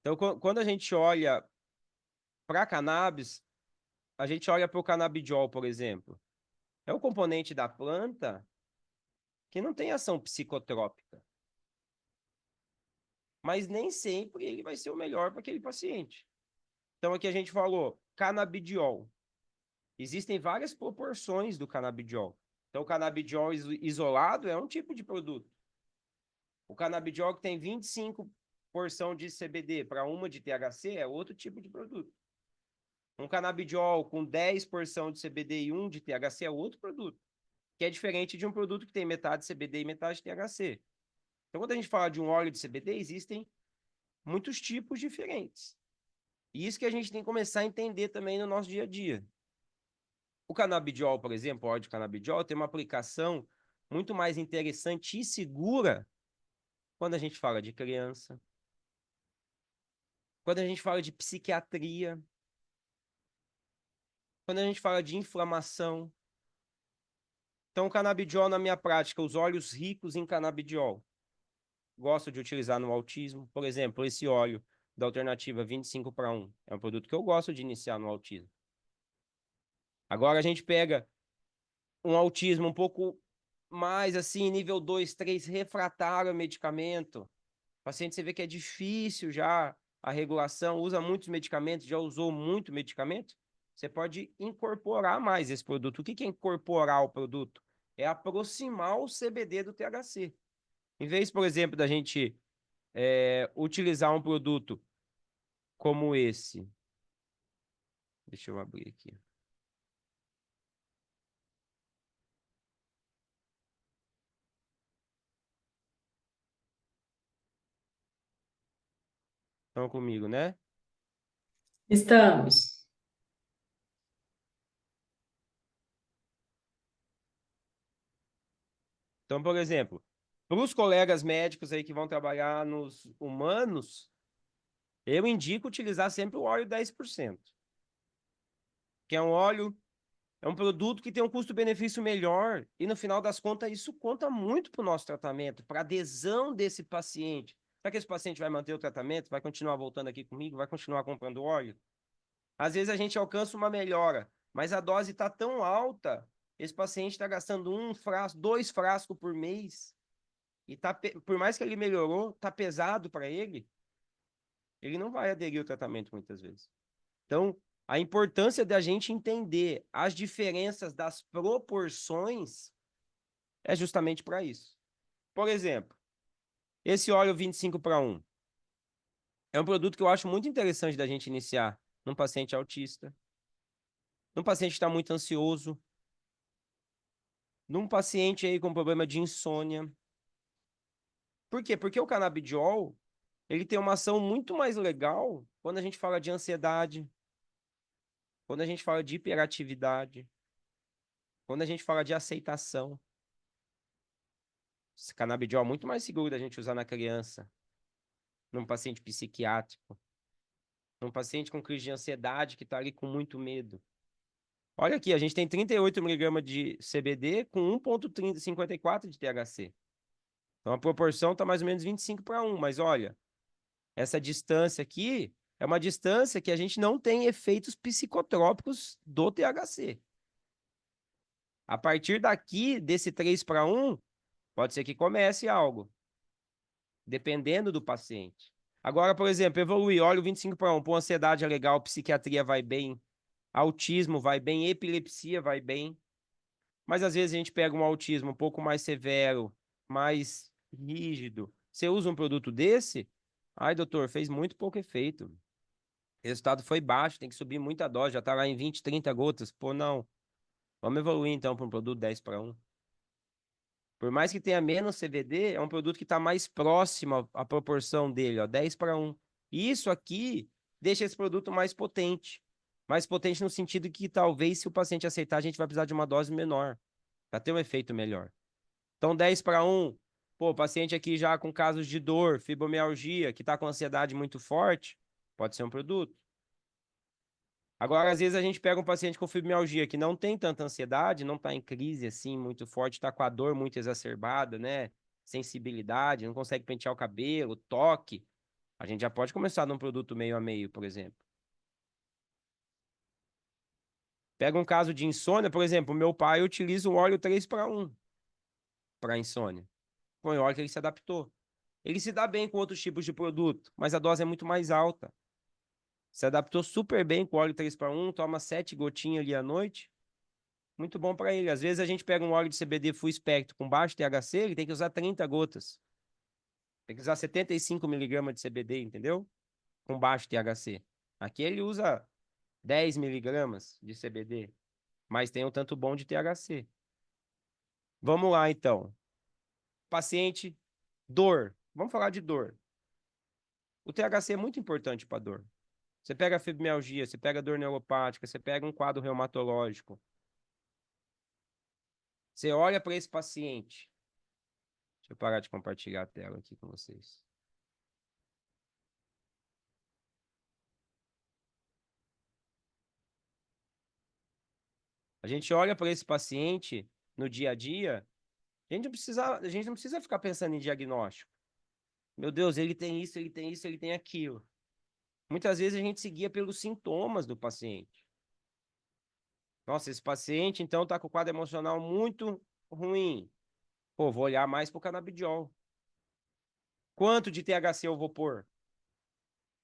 Então, quando a gente olha para cannabis, a gente olha para o canabidiol, por exemplo. É um componente da planta que não tem ação psicotrópica, mas nem sempre ele vai ser o melhor para aquele paciente. Então, aqui a gente falou canabidiol. Existem várias proporções do canabidiol. Então, o canabidiol isolado é um tipo de produto. O canabidiol que tem 25 porção de CBD para uma de THC é outro tipo de produto. Um canabidiol com 10 porção de CBD e 1 de THC é outro produto, que é diferente de um produto que tem metade CBD e metade THC. Então, quando a gente fala de um óleo de CBD, existem muitos tipos diferentes. E isso que a gente tem que começar a entender também no nosso dia a dia. O canabidiol, por exemplo, o óleo de canabidiol, tem uma aplicação muito mais interessante e segura quando a gente fala de criança, quando a gente fala de psiquiatria, quando a gente fala de inflamação. Então, o canabidiol, na minha prática, os óleos ricos em canabidiol, gosto de utilizar no autismo. Por exemplo, esse óleo da alternativa 25/1 é um produto que eu gosto de iniciar no autismo. Agora a gente pega um autismo um pouco mais assim, nível 2, 3, refratário a medicamento. O paciente, você vê que é difícil já a regulação, usa muitos medicamentos, já usou muito medicamento. Você pode incorporar mais esse produto. O que é incorporar o produto? É aproximar o CBD do THC. Em vez, por exemplo, da gente utilizar um produto como esse. Deixa eu abrir aqui. Estão comigo, né? Estamos. Então, por exemplo, para os colegas médicos aí que vão trabalhar nos humanos, eu indico utilizar sempre o óleo 10%, que é um óleo, é um produto que tem um custo-benefício melhor e no final das contas isso conta muito para o nosso tratamento, para a adesão desse paciente. Será que esse paciente vai manter o tratamento, vai continuar voltando aqui comigo, vai continuar comprando óleo? Às vezes a gente alcança uma melhora, mas a dose está tão alta, esse paciente está gastando 1 frasco, 2 frascos por mês, e tá, por mais que ele melhorou, tá pesado para ele não vai aderir ao tratamento muitas vezes. Então, a importância da gente entender as diferenças das proporções é justamente para isso. Por exemplo, esse óleo 25/1 é um produto que eu acho muito interessante da gente iniciar num paciente autista, num paciente que está muito ansioso, num paciente aí com problema de insônia. Por quê? Porque o canabidiol, ele tem uma ação muito mais legal quando a gente fala de ansiedade, quando a gente fala de hiperatividade, quando a gente fala de aceitação. Esse canabidiol é muito mais seguro da gente usar na criança, num paciente psiquiátrico, num paciente com crise de ansiedade que está ali com muito medo. Olha aqui, a gente tem 38 miligramas de CBD com 1,54 de THC. Então a proporção está mais ou menos 25/1, mas olha, essa distância aqui é uma distância que a gente não tem efeitos psicotrópicos do THC. A partir daqui, desse 3/1, pode ser que comece algo, dependendo do paciente. Agora, por exemplo, evoluir, olha o 25/1, pô, ansiedade é legal, psiquiatria vai bem, autismo vai bem, epilepsia vai bem. Mas às vezes a gente pega um autismo um pouco mais severo, mais rígido. Você usa um produto desse? Ai, doutor, fez muito pouco efeito. O resultado foi baixo, tem que subir muita dose, já tá lá em 20, 30 gotas. Pô, não. Vamos evoluir então para um produto 10/1. Por mais que tenha menos CBD, é um produto que está mais próximo à proporção dele, ó, 10/1. Isso aqui deixa esse produto mais potente. Mais potente no sentido que talvez, se o paciente aceitar, a gente vai precisar de uma dose menor, para ter um efeito melhor. Então, 10/1, pô, o paciente aqui já com casos de dor, fibromialgia, que está com ansiedade muito forte, pode ser um produto. Agora, às vezes a gente pega um paciente com fibromialgia que não tem tanta ansiedade, não está em crise assim muito forte, está com a dor muito exacerbada, né? Sensibilidade, não consegue pentear o cabelo, toque. A gente já pode começar num produto meio a meio, por exemplo. Pega um caso de insônia, por exemplo, o meu pai utiliza um óleo 3-1 para insônia. Foi um óleo que ele se adaptou. Ele se dá bem com outros tipos de produto, mas a dose é muito mais alta. Se adaptou super bem com o óleo 3-1, toma 7 gotinhas ali à noite. Muito bom para ele. Às vezes a gente pega um óleo de CBD full espectro com baixo THC, ele tem que usar 30 gotas. Tem que usar 75 miligramas de CBD, entendeu? Com baixo THC. Aqui ele usa 10 miligramas de CBD, mas tem um tanto bom de THC. Vamos lá, então. Paciente, dor. Vamos falar de dor. O THC é muito importante para dor. Você pega a fibromialgia, você pega a dor neuropática, você pega um quadro reumatológico. Você olha para esse paciente. Deixa eu parar de compartilhar a tela aqui com vocês. A gente olha para esse paciente no dia a dia, a gente não precisa ficar pensando em diagnóstico. Meu Deus, ele tem isso, ele tem isso, ele tem aquilo. Muitas vezes a gente se guia pelos sintomas do paciente. Nossa, esse paciente então está com o quadro emocional muito ruim. Pô, vou olhar mais para o canabidiol. Quanto de THC eu vou pôr?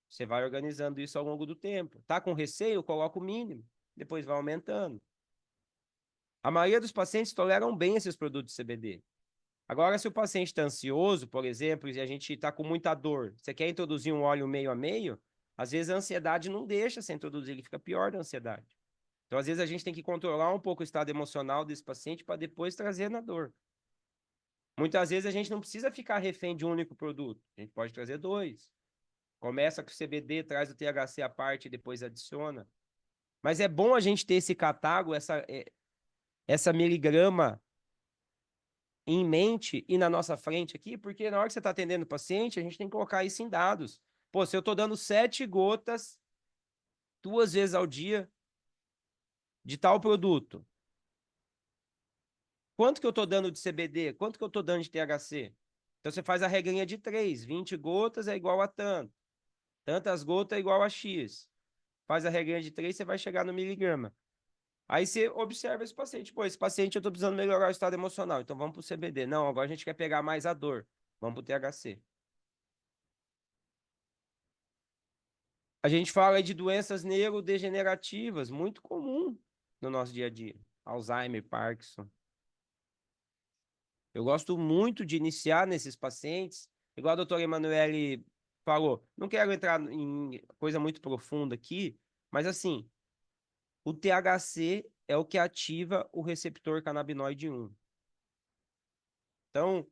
Você vai organizando isso ao longo do tempo. Tá com receio? Coloca o mínimo. Depois vai aumentando. A maioria dos pacientes toleram bem esses produtos de CBD. Agora, se o paciente está ansioso, por exemplo, e a gente está com muita dor, você quer introduzir um óleo meio a meio, às vezes a ansiedade não deixa você introduzir, ele fica pior da ansiedade. Então, às vezes, a gente tem que controlar um pouco o estado emocional desse paciente para depois trazer na dor. Muitas vezes a gente não precisa ficar refém de um único produto, a gente pode trazer dois. Começa com o CBD, traz o THC à parte e depois adiciona. Mas é bom a gente ter esse catálogo, essa miligrama em mente e na nossa frente aqui, porque na hora que você está atendendo o paciente, a gente tem que colocar isso em dados. Pô, se eu estou dando 7 gotas 2 vezes ao dia de tal produto, quanto que eu estou dando de CBD? Quanto que eu estou dando de THC? Então você faz a regrinha de 3, 20 gotas é igual a tanto. Tantas gotas é igual a X. Faz a regrinha de 3, você vai chegar no miligrama. Aí você observa esse paciente. Pô, esse paciente eu estou precisando melhorar o estado emocional, então vamos para o CBD. Não, agora a gente quer pegar mais a dor. Vamos para o THC. A gente fala de doenças neurodegenerativas, muito comum no nosso dia a dia. Alzheimer, Parkinson. Eu gosto muito de iniciar nesses pacientes, igual a doutora Emanuele falou. Não quero entrar em coisa muito profunda aqui, mas assim, o THC é o que ativa o receptor canabinoide 1. Então,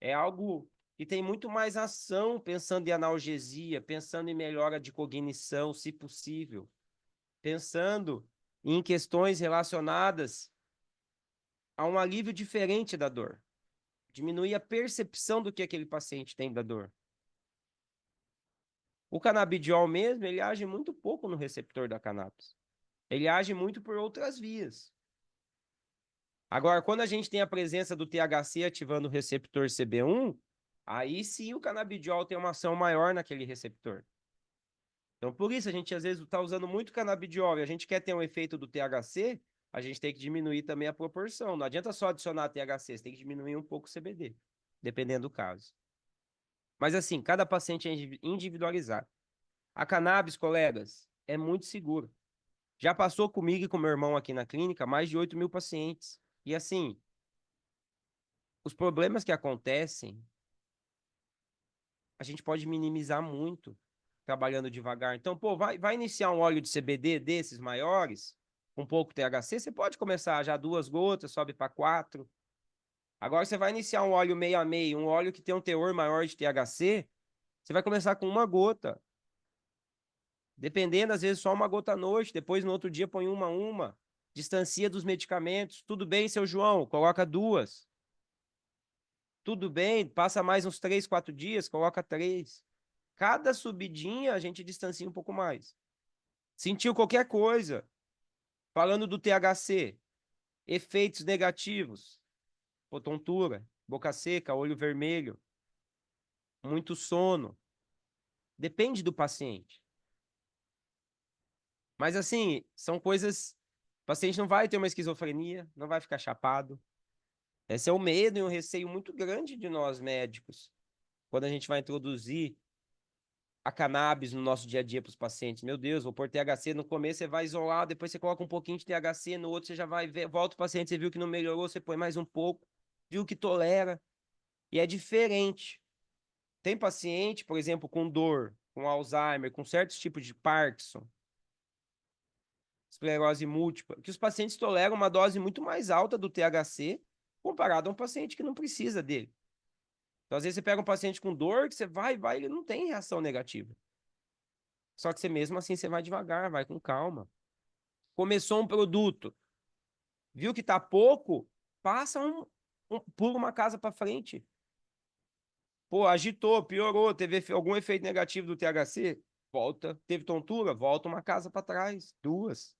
é algo que tem muito mais ação pensando em analgesia, pensando em melhora de cognição, se possível, pensando em questões relacionadas a um alívio diferente da dor, diminuir a percepção do que aquele paciente tem da dor. O canabidiol mesmo, ele age muito pouco no receptor da cannabis. Ele age muito por outras vias. Agora, quando a gente tem a presença do THC ativando o receptor CB1, aí sim o canabidiol tem uma ação maior naquele receptor. Então, por isso, a gente às vezes está usando muito canabidiol e a gente quer ter um efeito do THC, a gente tem que diminuir também a proporção. Não adianta só adicionar THC, você tem que diminuir um pouco o CBD, dependendo do caso. Mas assim, cada paciente é individualizado. A cannabis, colegas, é muito segura. Já passou comigo e com meu irmão aqui na clínica mais de 8 mil pacientes. E assim, os problemas que acontecem, a gente pode minimizar muito trabalhando devagar. Então, pô, vai iniciar um óleo de CBD desses maiores, com pouco THC, você pode começar já 2 gotas, sobe para 4. Agora você vai iniciar um óleo meio a meio, um óleo que tem um teor maior de THC, você vai começar com 1 gota. Dependendo, às vezes só 1 gota à noite, depois no outro dia põe uma a uma. Distancia dos medicamentos. Tudo bem, seu João, coloca 2. Tudo bem, passa mais uns 3, 4 dias, coloca 3. Cada subidinha a gente distancia um pouco mais. Sentiu qualquer coisa, falando do THC, efeitos negativos, pô, tontura, boca seca, olho vermelho, muito sono, Depende do paciente. Mas, assim, são coisas... O paciente não vai ter uma esquizofrenia, não vai ficar chapado. Esse é o medo e um receio muito grande de nós médicos, quando a gente vai introduzir a cannabis no nosso dia a dia para os pacientes. Meu Deus, vou pôr THC no começo, você vai isolar, depois você coloca um pouquinho de THC, no outro você já vai ver, volta o paciente, você viu que não melhorou, você põe mais um pouco, viu que tolera, e é diferente. Tem paciente, por exemplo, com dor, com Alzheimer, com certos tipos de Parkinson, esclerose múltipla, que os pacientes toleram uma dose muito mais alta do THC comparado a um paciente que não precisa dele. Então, às vezes, você pega um paciente com dor, que você vai, ele não tem reação negativa. Só que você mesmo assim, você vai devagar, vai com calma. Começou um produto, viu que tá pouco, passa pula uma casa para frente. Pô, agitou, piorou, teve algum efeito negativo do THC, volta. Teve tontura, volta uma casa para trás, duas.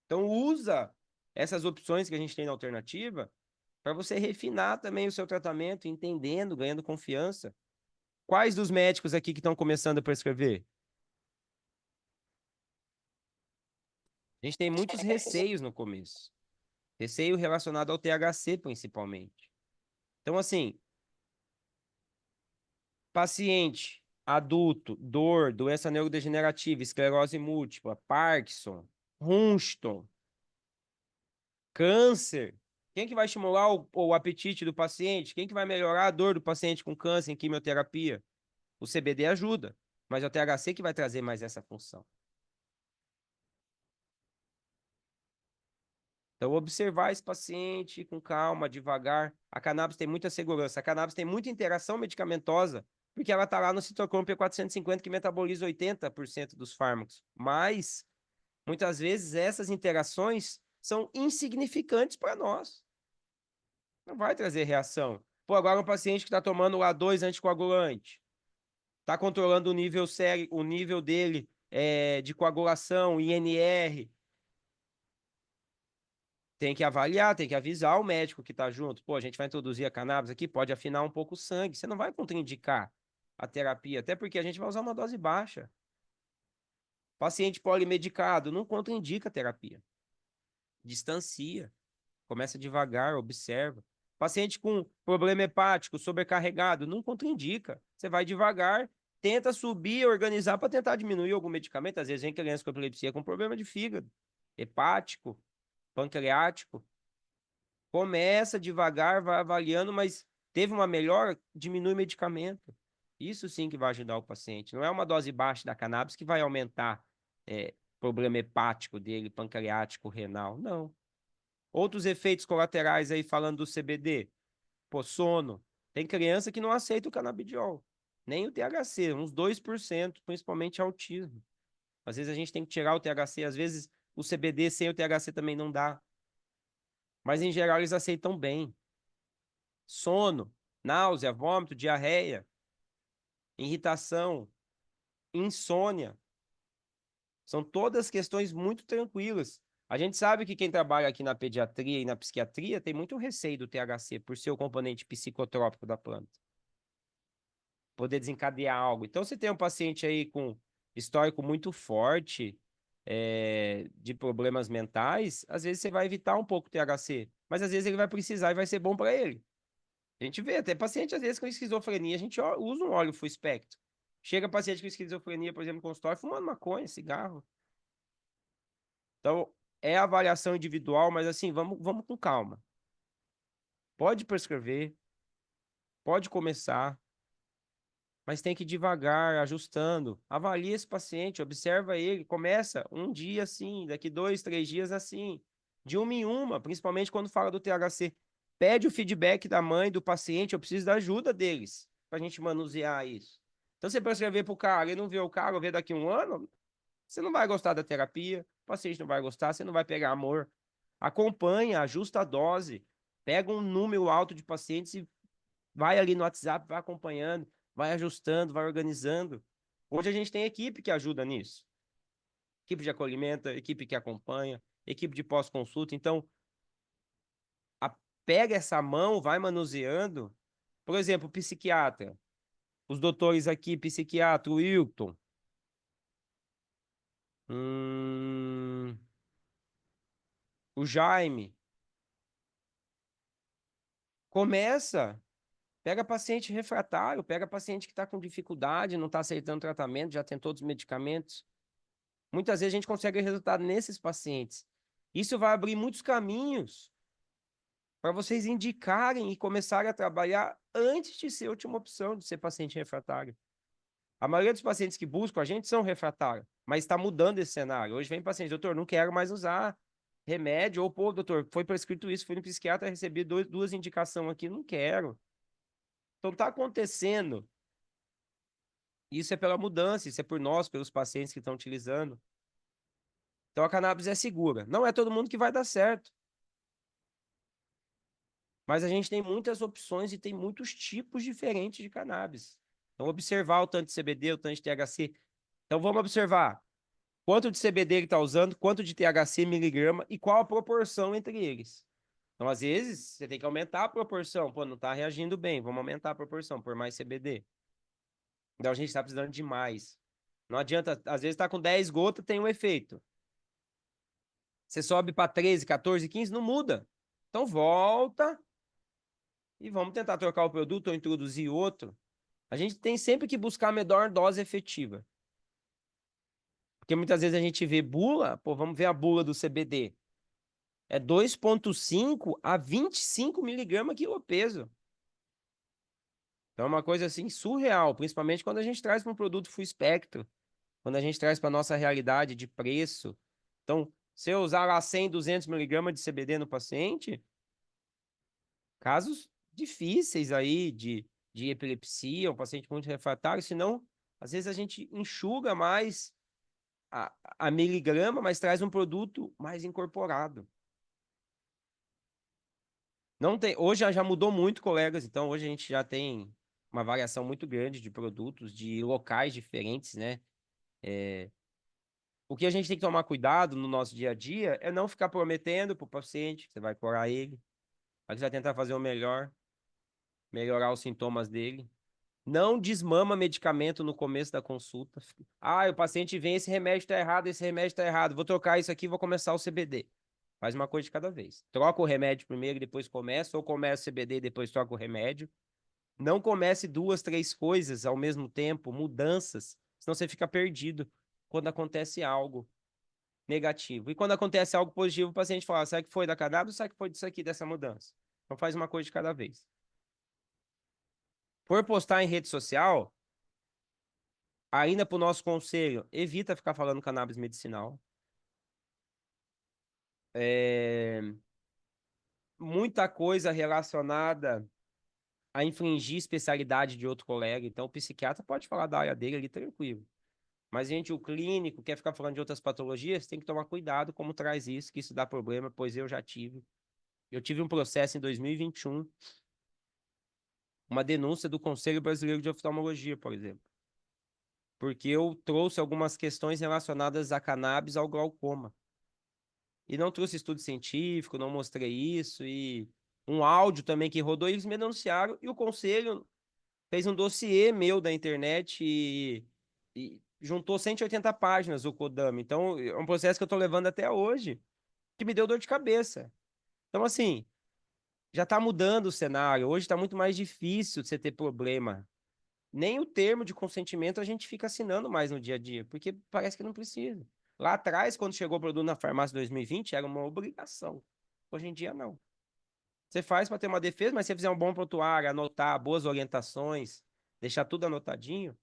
Então usa essas opções que a gente tem na alternativa para você refinar também o seu tratamento, entendendo, ganhando confiança. Quais dos médicos aqui que estão começando a prescrever? A gente tem muitos receios no começo. Receio relacionado ao THC, principalmente. Então, assim, paciente, adulto, dor, doença neurodegenerativa, esclerose múltipla, Parkinson, Huntington, câncer. Quem que vai estimular o apetite do paciente? Quem que vai melhorar a dor do paciente com câncer em quimioterapia? O CBD ajuda, mas é o THC que vai trazer mais essa função. Então, observar esse paciente com calma, devagar. A cannabis tem muita segurança. A cannabis tem muita interação medicamentosa, porque ela está lá no citocromo P450, que metaboliza 80% dos fármacos. Mas, muitas vezes, essas interações são insignificantes para nós. Não vai trazer reação. Pô, agora um paciente que está tomando o A2 anticoagulante, está controlando o nível dele de coagulação, INR, tem que avaliar, tem que avisar o médico que está junto. Pô, a gente vai introduzir a cannabis aqui, pode afinar um pouco o sangue. Você não vai contraindicar a terapia, até porque a gente vai usar uma dose baixa. Paciente polimedicado, não contraindica a terapia. Distancia, começa devagar, observa. Paciente com problema hepático, sobrecarregado, não contraindica. Você vai devagar, tenta subir, organizar para tentar diminuir algum medicamento. Às vezes vem criança com epilepsia com problema de fígado, hepático, pancreático. Começa devagar, vai avaliando, mas teve uma melhora, diminui o medicamento. Isso sim que vai ajudar o paciente. Não é uma dose baixa da cannabis que vai aumentar problema hepático dele, pancreático, renal. Não. Outros efeitos colaterais aí falando do CBD. Pô, sono. Tem criança que não aceita o canabidiol. Nem o THC, uns 2%, principalmente autismo. Às vezes a gente tem que tirar o THC, às vezes o CBD sem o THC também não dá. Mas em geral eles aceitam bem. Sono, náusea, vômito, diarreia, irritação, insônia. São todas questões muito tranquilas. A gente sabe que quem trabalha aqui na pediatria e na psiquiatria tem muito receio do THC por ser o componente psicotrópico da planta. Poder desencadear algo. Então, se tem um paciente aí com histórico muito forte de problemas mentais, às vezes você vai evitar um pouco o THC, mas às vezes ele vai precisar e vai ser bom para ele. A gente vê até paciente, às vezes, com esquizofrenia, a gente usa um óleo full espectro. Chega paciente com esquizofrenia, por exemplo, no consultório, fumando maconha, cigarro. Então, é avaliação individual, mas assim, vamos com calma. Pode prescrever, pode começar, mas tem que ir devagar, ajustando. Avalie esse paciente, observa ele, começa um dia assim, daqui 2, 3 dias assim, de uma em uma, principalmente quando fala do THC. Pede o feedback da mãe, do paciente, eu preciso da ajuda deles, para a gente manusear isso. Então, você prescrever para o cara e não ver o cara, ou ver daqui a um ano, você não vai gostar da terapia, o paciente não vai gostar, você não vai pegar amor. Acompanha, ajusta a dose, pega um número alto de pacientes e vai ali no WhatsApp, vai acompanhando, vai ajustando, vai organizando. Hoje a gente tem equipe que ajuda nisso. Equipe de acolhimento, equipe que acompanha, equipe de pós-consulta. Então, pega essa mão, vai manuseando. Por exemplo, o psiquiatra. Os doutores aqui, psiquiatra, o Wilton. O Jaime. Começa. Pega paciente refratário, pega paciente que está com dificuldade, não está aceitando tratamento, já tentou todos os medicamentos. Muitas vezes a gente consegue resultado nesses pacientes. Isso vai abrir muitos caminhos para vocês indicarem e começarem a trabalhar antes de ser a última opção de ser paciente refratário. A maioria dos pacientes que buscam a gente são refratários, mas está mudando esse cenário. Hoje vem paciente, doutor, não quero mais usar remédio, ou, pô, doutor, foi prescrito isso, fui no psiquiatra, recebi duas indicações aqui, não quero. Então está acontecendo. Isso é pela mudança, isso é por nós, pelos pacientes que estão utilizando. Então a cannabis é segura. Não é todo mundo que vai dar certo. Mas a gente tem muitas opções e tem muitos tipos diferentes de cannabis. Então observar o tanto de CBD, o tanto de THC. Então vamos observar quanto de CBD ele está usando, quanto de THC miligrama e qual a proporção entre eles. Então, às vezes, você tem que aumentar a proporção. Pô, não está reagindo bem, vamos aumentar a proporção, por mais CBD. Então, a gente está precisando de mais. Não adianta, às vezes está com 10 gotas, tem um efeito. Você sobe para 13, 14, 15, não muda. Então, volta e vamos tentar trocar o produto ou introduzir outro. A gente tem sempre que buscar a menor dose efetiva. Porque muitas vezes a gente vê bula, pô, vamos ver a bula do CBD. É 2,5 a 25 miligramas quilo-peso. Então é uma coisa assim surreal, principalmente quando a gente traz para um produto full espectro, quando a gente traz para a nossa realidade de preço. Então, se eu usar lá 100, 200 miligramas de CBD no paciente, casos difíceis aí de epilepsia, um paciente muito refratário, senão, às vezes a gente enxuga mais a miligrama, mas traz um produto mais incorporado. Não tem, hoje já mudou muito, colegas, então hoje a gente já tem uma variação muito grande de produtos, de locais diferentes, né? O que a gente tem que tomar cuidado no nosso dia a dia é não ficar prometendo para o paciente que você vai curar ele, mas você vai tentar fazer o melhor, melhorar os sintomas dele. Não desmama medicamento no começo da consulta. Ah, o paciente vem, esse remédio está errado, esse remédio está errado. Vou trocar isso aqui, vou começar o CBD. Faz uma coisa de cada vez. Troca o remédio primeiro, depois começa, ou começa o CBD e depois troca o remédio. Não comece duas, três coisas ao mesmo tempo, mudanças, senão você fica perdido quando acontece algo negativo. E quando acontece algo positivo, o paciente fala, será que foi da cannabis ou será que foi disso aqui, dessa mudança? Então faz uma coisa de cada vez. Por postar em rede social, ainda para o nosso conselho, evita ficar falando cannabis medicinal. Muita coisa relacionada a infringir especialidade de outro colega. Então, o psiquiatra pode falar da área dele ali tranquilo. Mas, gente, o clínico quer ficar falando de outras patologias, tem que tomar cuidado como traz isso, que isso dá problema, pois eu já tive. Eu tive um processo em 2021, uma denúncia do Conselho Brasileiro de Oftalmologia, por exemplo. Porque eu trouxe algumas questões relacionadas a cannabis ao glaucoma. E não trouxe estudo científico, não mostrei isso, e um áudio também que rodou, eles me denunciaram, e o conselho fez um dossiê meu da internet e juntou 180 páginas o Kodama. Então, é um processo que eu tô levando até hoje, que me deu dor de cabeça. Então, assim, já tá mudando o cenário. Hoje tá muito mais difícil de você ter problema. Nem o termo de consentimento a gente fica assinando mais no dia a dia, porque parece que não precisa. Lá atrás, quando chegou o produto na farmácia em 2020, era uma obrigação. Hoje em dia, não. Você faz para ter uma defesa, mas se você fizer um bom prontuário, anotar boas orientações, deixar tudo anotadinho,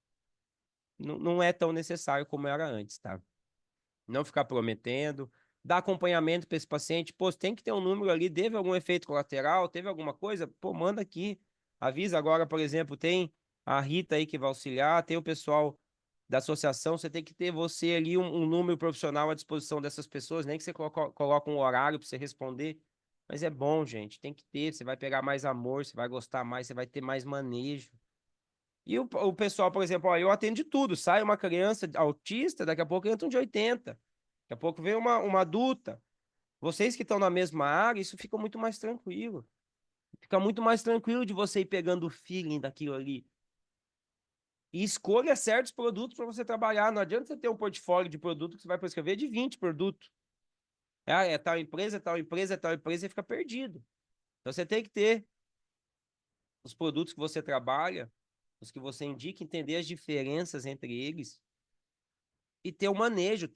não é tão necessário como era antes, tá? Não ficar prometendo, dar acompanhamento para esse paciente. Pô, tem que ter um número ali, teve algum efeito colateral, teve alguma coisa? Pô, manda aqui. Avisa agora, por exemplo, tem a Rita aí que vai auxiliar, tem o pessoal da associação, você tem que ter você ali um número profissional à disposição dessas pessoas, nem que você coloque um horário para você responder. Mas é bom, gente, tem que ter, você vai pegar mais amor, você vai gostar mais, você vai ter mais manejo. E o pessoal, por exemplo, ó, eu atendo de tudo. Sai uma criança autista, daqui a pouco entra um de 80. Daqui a pouco vem uma adulta. Vocês que estão na mesma área, isso fica muito mais tranquilo. Fica muito mais tranquilo de você ir pegando o feeling daquilo ali. E escolha certos produtos para você trabalhar. Não adianta você ter um portfólio de produto que você vai prescrever de 20 produtos. É tal empresa, tal empresa, tal empresa, e fica perdido. Então você tem que ter os produtos que você trabalha, os que você indica, entender as diferenças entre eles e ter o manejo,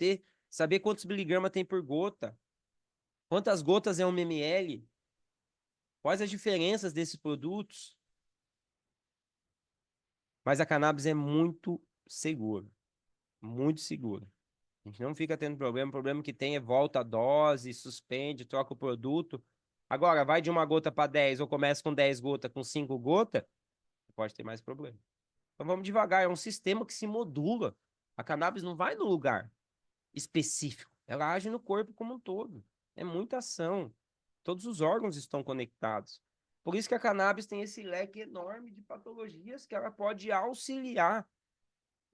saber quantos miligramas tem por gota, quantas gotas é um ml, quais as diferenças desses produtos. Mas a cannabis é muito segura, muito segura. A gente não fica tendo problema. O problema que tem é volta a dose, suspende, troca o produto. Agora, vai de uma gota para 10 ou começa com 10 gotas, com 5 gotas, pode ter mais problema. Então vamos devagar, é um sistema que se modula. A cannabis não vai no lugar específico, ela age no corpo como um todo. É muita ação. Todos os órgãos estão conectados. Por isso que a cannabis tem esse leque enorme de patologias que ela pode auxiliar.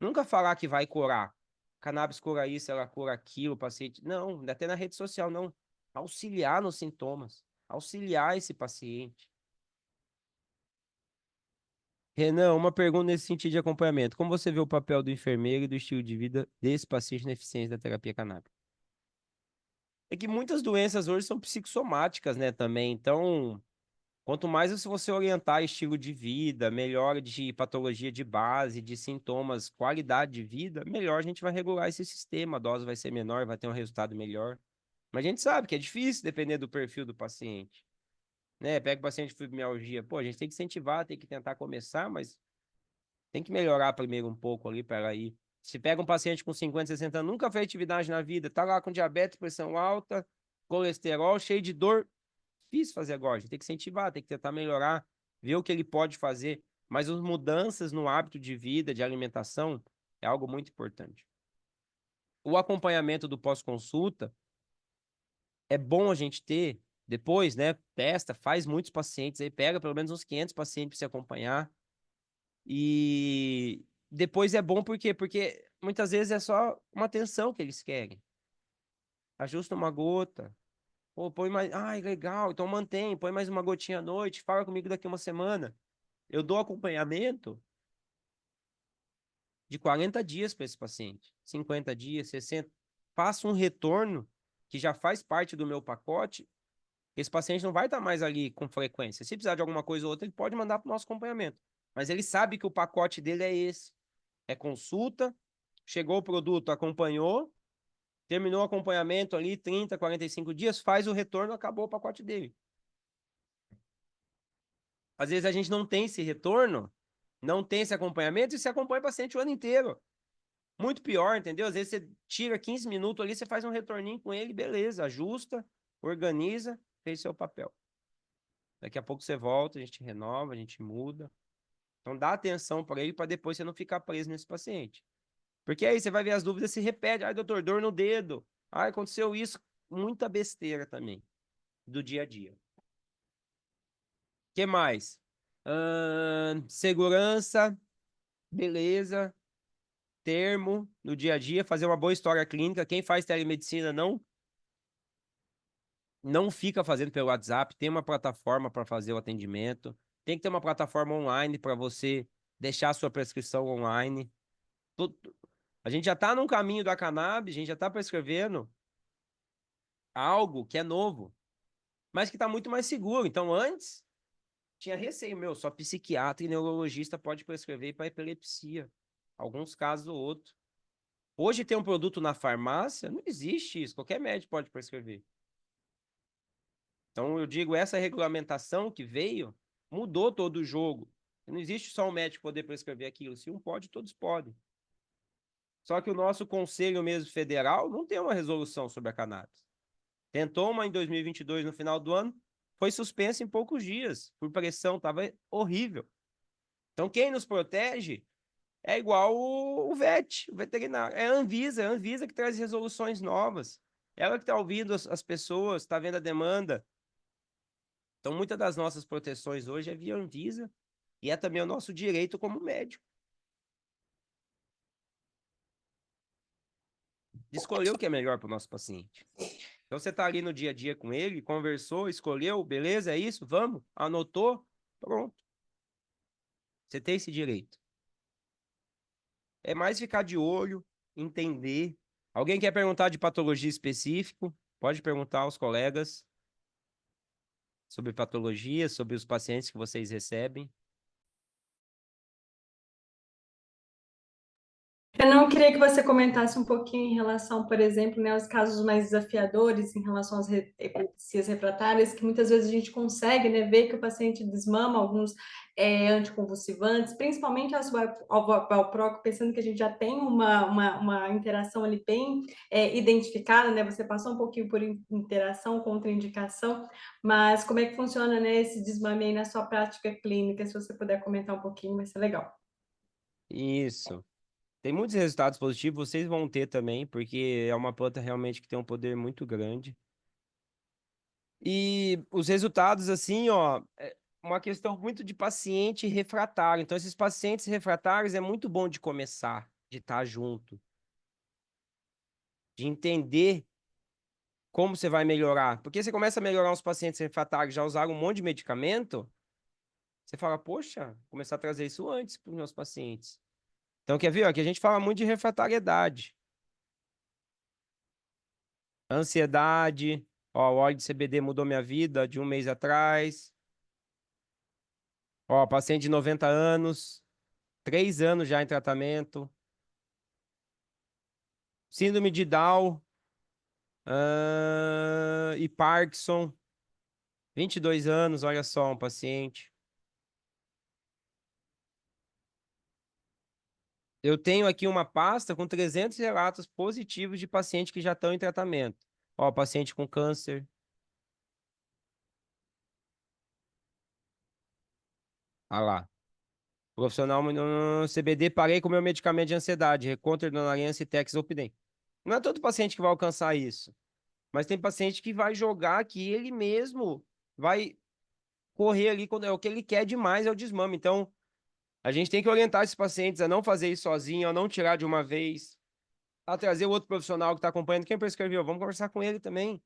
Nunca falar que vai curar. Cannabis cura isso, ela cura aquilo, o paciente. Não, até na rede social, não. Auxiliar nos sintomas. Auxiliar esse paciente. Renan, uma pergunta nesse sentido de acompanhamento. Como você vê o papel do enfermeiro e do estilo de vida desse paciente na eficiência da terapia canábica? É que muitas doenças hoje são psicossomáticas, né, também. Então, quanto mais você orientar estilo de vida, melhora de patologia de base, de sintomas, qualidade de vida, melhor a gente vai regular esse sistema. A dose vai ser menor, vai ter um resultado melhor. Mas a gente sabe que é difícil depender do perfil do paciente, né? Pega o paciente de fibromialgia, pô, a gente tem que incentivar, tem que tentar começar, mas tem que melhorar primeiro um pouco ali para ela ir. Se pega um paciente com 50, 60 anos, nunca fez atividade na vida, tá lá com diabetes, pressão alta, colesterol, cheio de dor, difícil fazer agora. A gente tem que incentivar, tem que tentar melhorar, ver o que ele pode fazer. Mas as mudanças no hábito de vida, de alimentação, é algo muito importante. O acompanhamento do pós-consulta é bom a gente ter depois, né? Testa, faz muitos pacientes aí, pega pelo menos uns 500 pacientes para se acompanhar. E depois é bom por quê? Porque muitas vezes é só uma atenção que eles querem. Ajusta uma gota. Pô, põe mais. Ai, legal. Então mantém. Põe mais uma gotinha à noite. Fala comigo daqui uma semana. Eu dou acompanhamento de 40 dias para esse paciente. 50 dias, 60. Faço um retorno que já faz parte do meu pacote. Esse paciente não vai estar mais ali com frequência. Se precisar de alguma coisa ou outra, ele pode mandar para o nosso acompanhamento. Mas ele sabe que o pacote dele é esse. É consulta, chegou o produto, acompanhou, terminou o acompanhamento ali, 30, 45 dias, faz o retorno, acabou o pacote dele. Às vezes a gente não tem esse retorno, não tem esse acompanhamento e se acompanha o paciente o ano inteiro. Muito pior, entendeu? Às vezes você tira 15 minutos ali, você faz um retorninho com ele, beleza, ajusta, organiza, fez seu papel. Daqui a pouco você volta, a gente renova, a gente muda. Então dá atenção para ele para depois você não ficar preso nesse paciente. Porque aí você vai ver as dúvidas se repete. Ai, doutor, dor no dedo. Ai, aconteceu isso. Muita besteira também do dia a dia. Que mais? Segurança, beleza, termo no dia a dia, fazer uma boa história clínica. Quem faz telemedicina não fica fazendo pelo WhatsApp, tem uma plataforma para fazer o atendimento, tem que ter uma plataforma online para você deixar a sua prescrição online. A gente já está num caminho da cannabis, a gente já está prescrevendo algo que é novo, mas que está muito mais seguro. Então, antes, tinha receio, meu, só psiquiatra e neurologista pode prescrever para epilepsia. Alguns casos ou outro. Hoje tem um produto na farmácia, não existe isso, qualquer médico pode prescrever. Então, eu digo, essa regulamentação que veio mudou todo o jogo. Não existe só um médico poder prescrever aquilo. Se um pode, todos podem. Só que o nosso conselho mesmo federal não tem uma resolução sobre a cannabis. Tentou uma em 2022, no final do ano, foi suspensa em poucos dias, por pressão, estava horrível. Então, quem nos protege é igual o VET, o veterinário. É a Anvisa que traz resoluções novas. Ela que está ouvindo as pessoas, está vendo a demanda. Então, muitas das nossas proteções hoje é via Anvisa e é também o nosso direito como médico de escolher o que é melhor para o nosso paciente. Então, você está ali no dia a dia com ele, conversou, escolheu, beleza, é isso, vamos, anotou, pronto. Você tem esse direito. É mais ficar de olho, entender. Alguém quer perguntar de patologia específico? Pode perguntar aos colegas sobre patologia, sobre os pacientes que vocês recebem. Eu não queria que você comentasse um pouquinho em relação, por exemplo, né, aos casos mais desafiadores em relação às epilepsias refratárias, que muitas vezes a gente consegue, né, ver que o paciente desmama alguns anticonvulsivantes, principalmente ao valproco, pensando que a gente já tem uma interação ali bem identificada, né? Você passou um pouquinho por interação, contraindicação, mas como é que funciona, né, esse desmame aí na sua prática clínica? Se você puder comentar um pouquinho, vai ser legal. Isso. Tem muitos resultados positivos, vocês vão ter também, porque é uma planta realmente que tem um poder muito grande. E os resultados, assim, ó, é uma questão muito de paciente refratário. Então, esses pacientes refratários é muito bom de começar, de estar junto, de entender como você vai melhorar. Porque você começa a melhorar os pacientes refratários, já usaram um monte de medicamento, você fala, poxa, vou começar a trazer isso antes para os meus pacientes. Então, quer ver? Ó, que a gente fala muito de refratariedade. Ansiedade. Ó, o óleo de CBD mudou minha vida de um mês atrás. Ó, paciente de 90 anos, 3 anos já em tratamento. Síndrome de Down, e Parkinson, 22 anos, olha só, um paciente. Eu tenho aqui uma pasta com 300 relatos positivos de pacientes que já estão em tratamento. Ó, paciente com câncer. Ah lá. Profissional no CBD, parei com meu medicamento de ansiedade, Reconter, Donarian, Citex, Zolpidem. Não é todo paciente que vai alcançar isso, mas tem paciente que vai jogar que ele mesmo vai correr ali quando é o que ele quer demais é o desmame. Então, a gente tem que orientar esses pacientes a não fazer isso sozinho, a não tirar de uma vez, a trazer o outro profissional que está acompanhando. Quem prescreveu? Vamos conversar com ele também.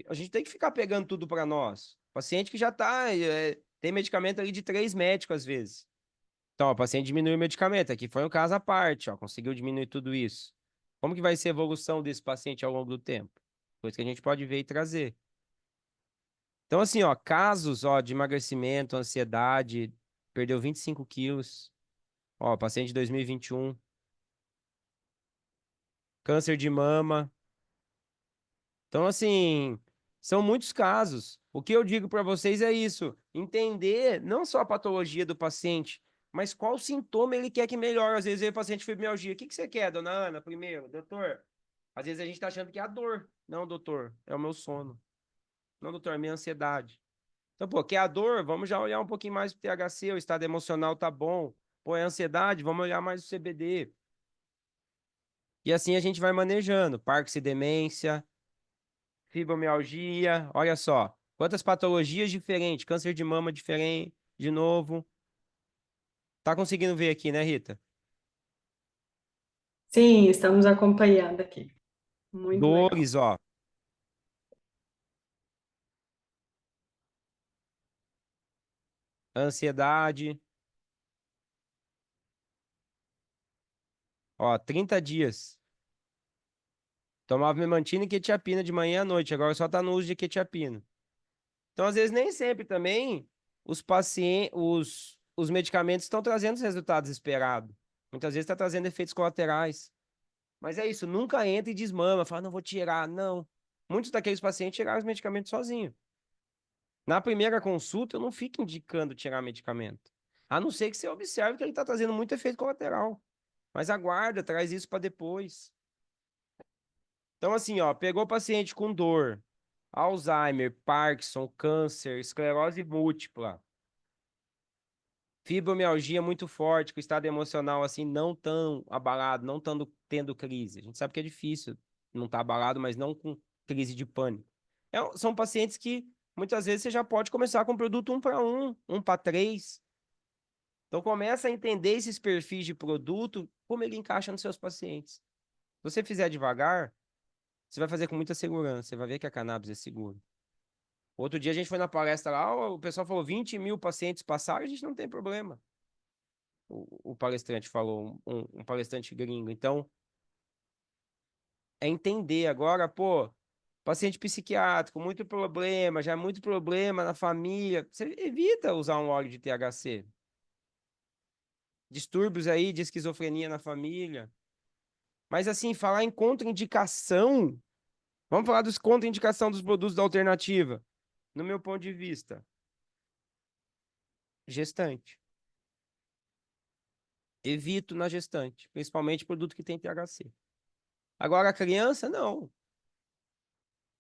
A gente tem que ficar pegando tudo para nós. Paciente que já tá, tem medicamento ali de 3 médicos às vezes. Então, ó, o paciente diminuiu o medicamento. Aqui foi um caso à parte, ó, conseguiu diminuir tudo isso. Como que vai ser a evolução desse paciente ao longo do tempo? Coisa que a gente pode ver e trazer. Então, assim, ó, casos, ó, de emagrecimento, ansiedade, perdeu 25 quilos, ó, paciente de 2021, câncer de mama. Então, assim, são muitos casos. O que eu digo para vocês é isso: entender não só a patologia do paciente, mas qual sintoma ele quer que melhore. Às vezes, o paciente fibromialgia. O que que você quer, dona Ana, primeiro? Doutor? Às vezes a gente tá achando que é a dor. Não, doutor, é o meu sono. Não, doutor, é minha ansiedade. Então, pô, que é a dor? Vamos já olhar um pouquinho mais pro THC, o estado emocional tá bom. Pô, é ansiedade? Vamos olhar mais o CBD. E assim a gente vai manejando. Parkinson e demência, fibromialgia, olha só. Quantas patologias diferentes, câncer de mama diferente, de novo. Tá conseguindo ver aqui, né, Rita? Sim, estamos acompanhando aqui. Muito legal. Dores, ó. Ansiedade, ó, 30 dias. Tomava memantina e quetiapina de manhã à noite, agora só tá no uso de quetiapina. Então, às vezes, nem sempre também os pacientes, os medicamentos estão trazendo os resultados esperados. Muitas vezes está trazendo efeitos colaterais. Mas é isso, nunca entra e desmama, fala, não vou tirar. Não. Muitos daqueles pacientes tiraram os medicamentos sozinhos. Na primeira consulta, eu não fico indicando tirar medicamento. A não ser que você observe que ele está trazendo muito efeito colateral. Mas aguarda, traz isso para depois. Então, assim, ó, pegou o paciente com dor, Alzheimer, Parkinson, câncer, esclerose múltipla, fibromialgia muito forte, com o estado emocional assim não tão abalado, não tendo crise. A gente sabe que é difícil não estar abalado, mas não com crise de pânico. São pacientes que muitas vezes você já pode começar com produto 1 para 1, 1 para 3. Então começa a entender esses perfis de produto, como ele encaixa nos seus pacientes. Se você fizer devagar, você vai fazer com muita segurança. Você vai ver que a cannabis é seguro. Outro dia a gente foi na palestra lá, o pessoal falou 20 mil pacientes passaram, a gente não tem problema. o palestrante falou, um palestrante gringo. Então, é entender agora, pô, paciente psiquiátrico, muito problema, já é muito problema na família. Você evita usar um óleo de THC. Distúrbios aí de esquizofrenia na família. Mas assim, falar em contraindicação, vamos falar dos contraindicação dos produtos da alternativa. No meu ponto de vista, gestante. Evito na gestante, principalmente produto que tem THC. Agora a criança, não.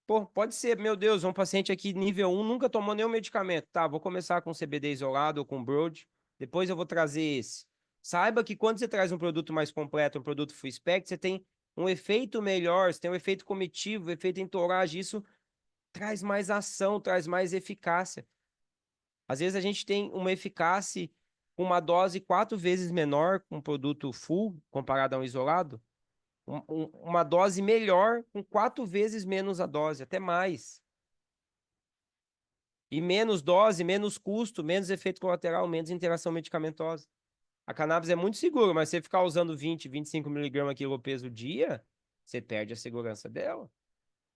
Pô, pode ser, meu Deus, um paciente aqui nível 1 nunca tomou nenhum medicamento. Tá, vou começar com CBD isolado ou com Broad, depois eu vou trazer esse. Saiba que quando você traz um produto mais completo, um produto full spec, você tem um efeito melhor, você tem um efeito comitivo, um efeito entourage, isso traz mais ação, traz mais eficácia. Às vezes a gente tem uma eficácia com uma dose 4 vezes menor com um produto full comparado a um isolado, uma dose melhor com 4 vezes menos a dose, até mais. E menos dose, menos custo, menos efeito colateral, menos interação medicamentosa. A cannabis é muito segura, mas se você ficar usando 20, 25 miligramas quilopeso dia, você perde a segurança dela.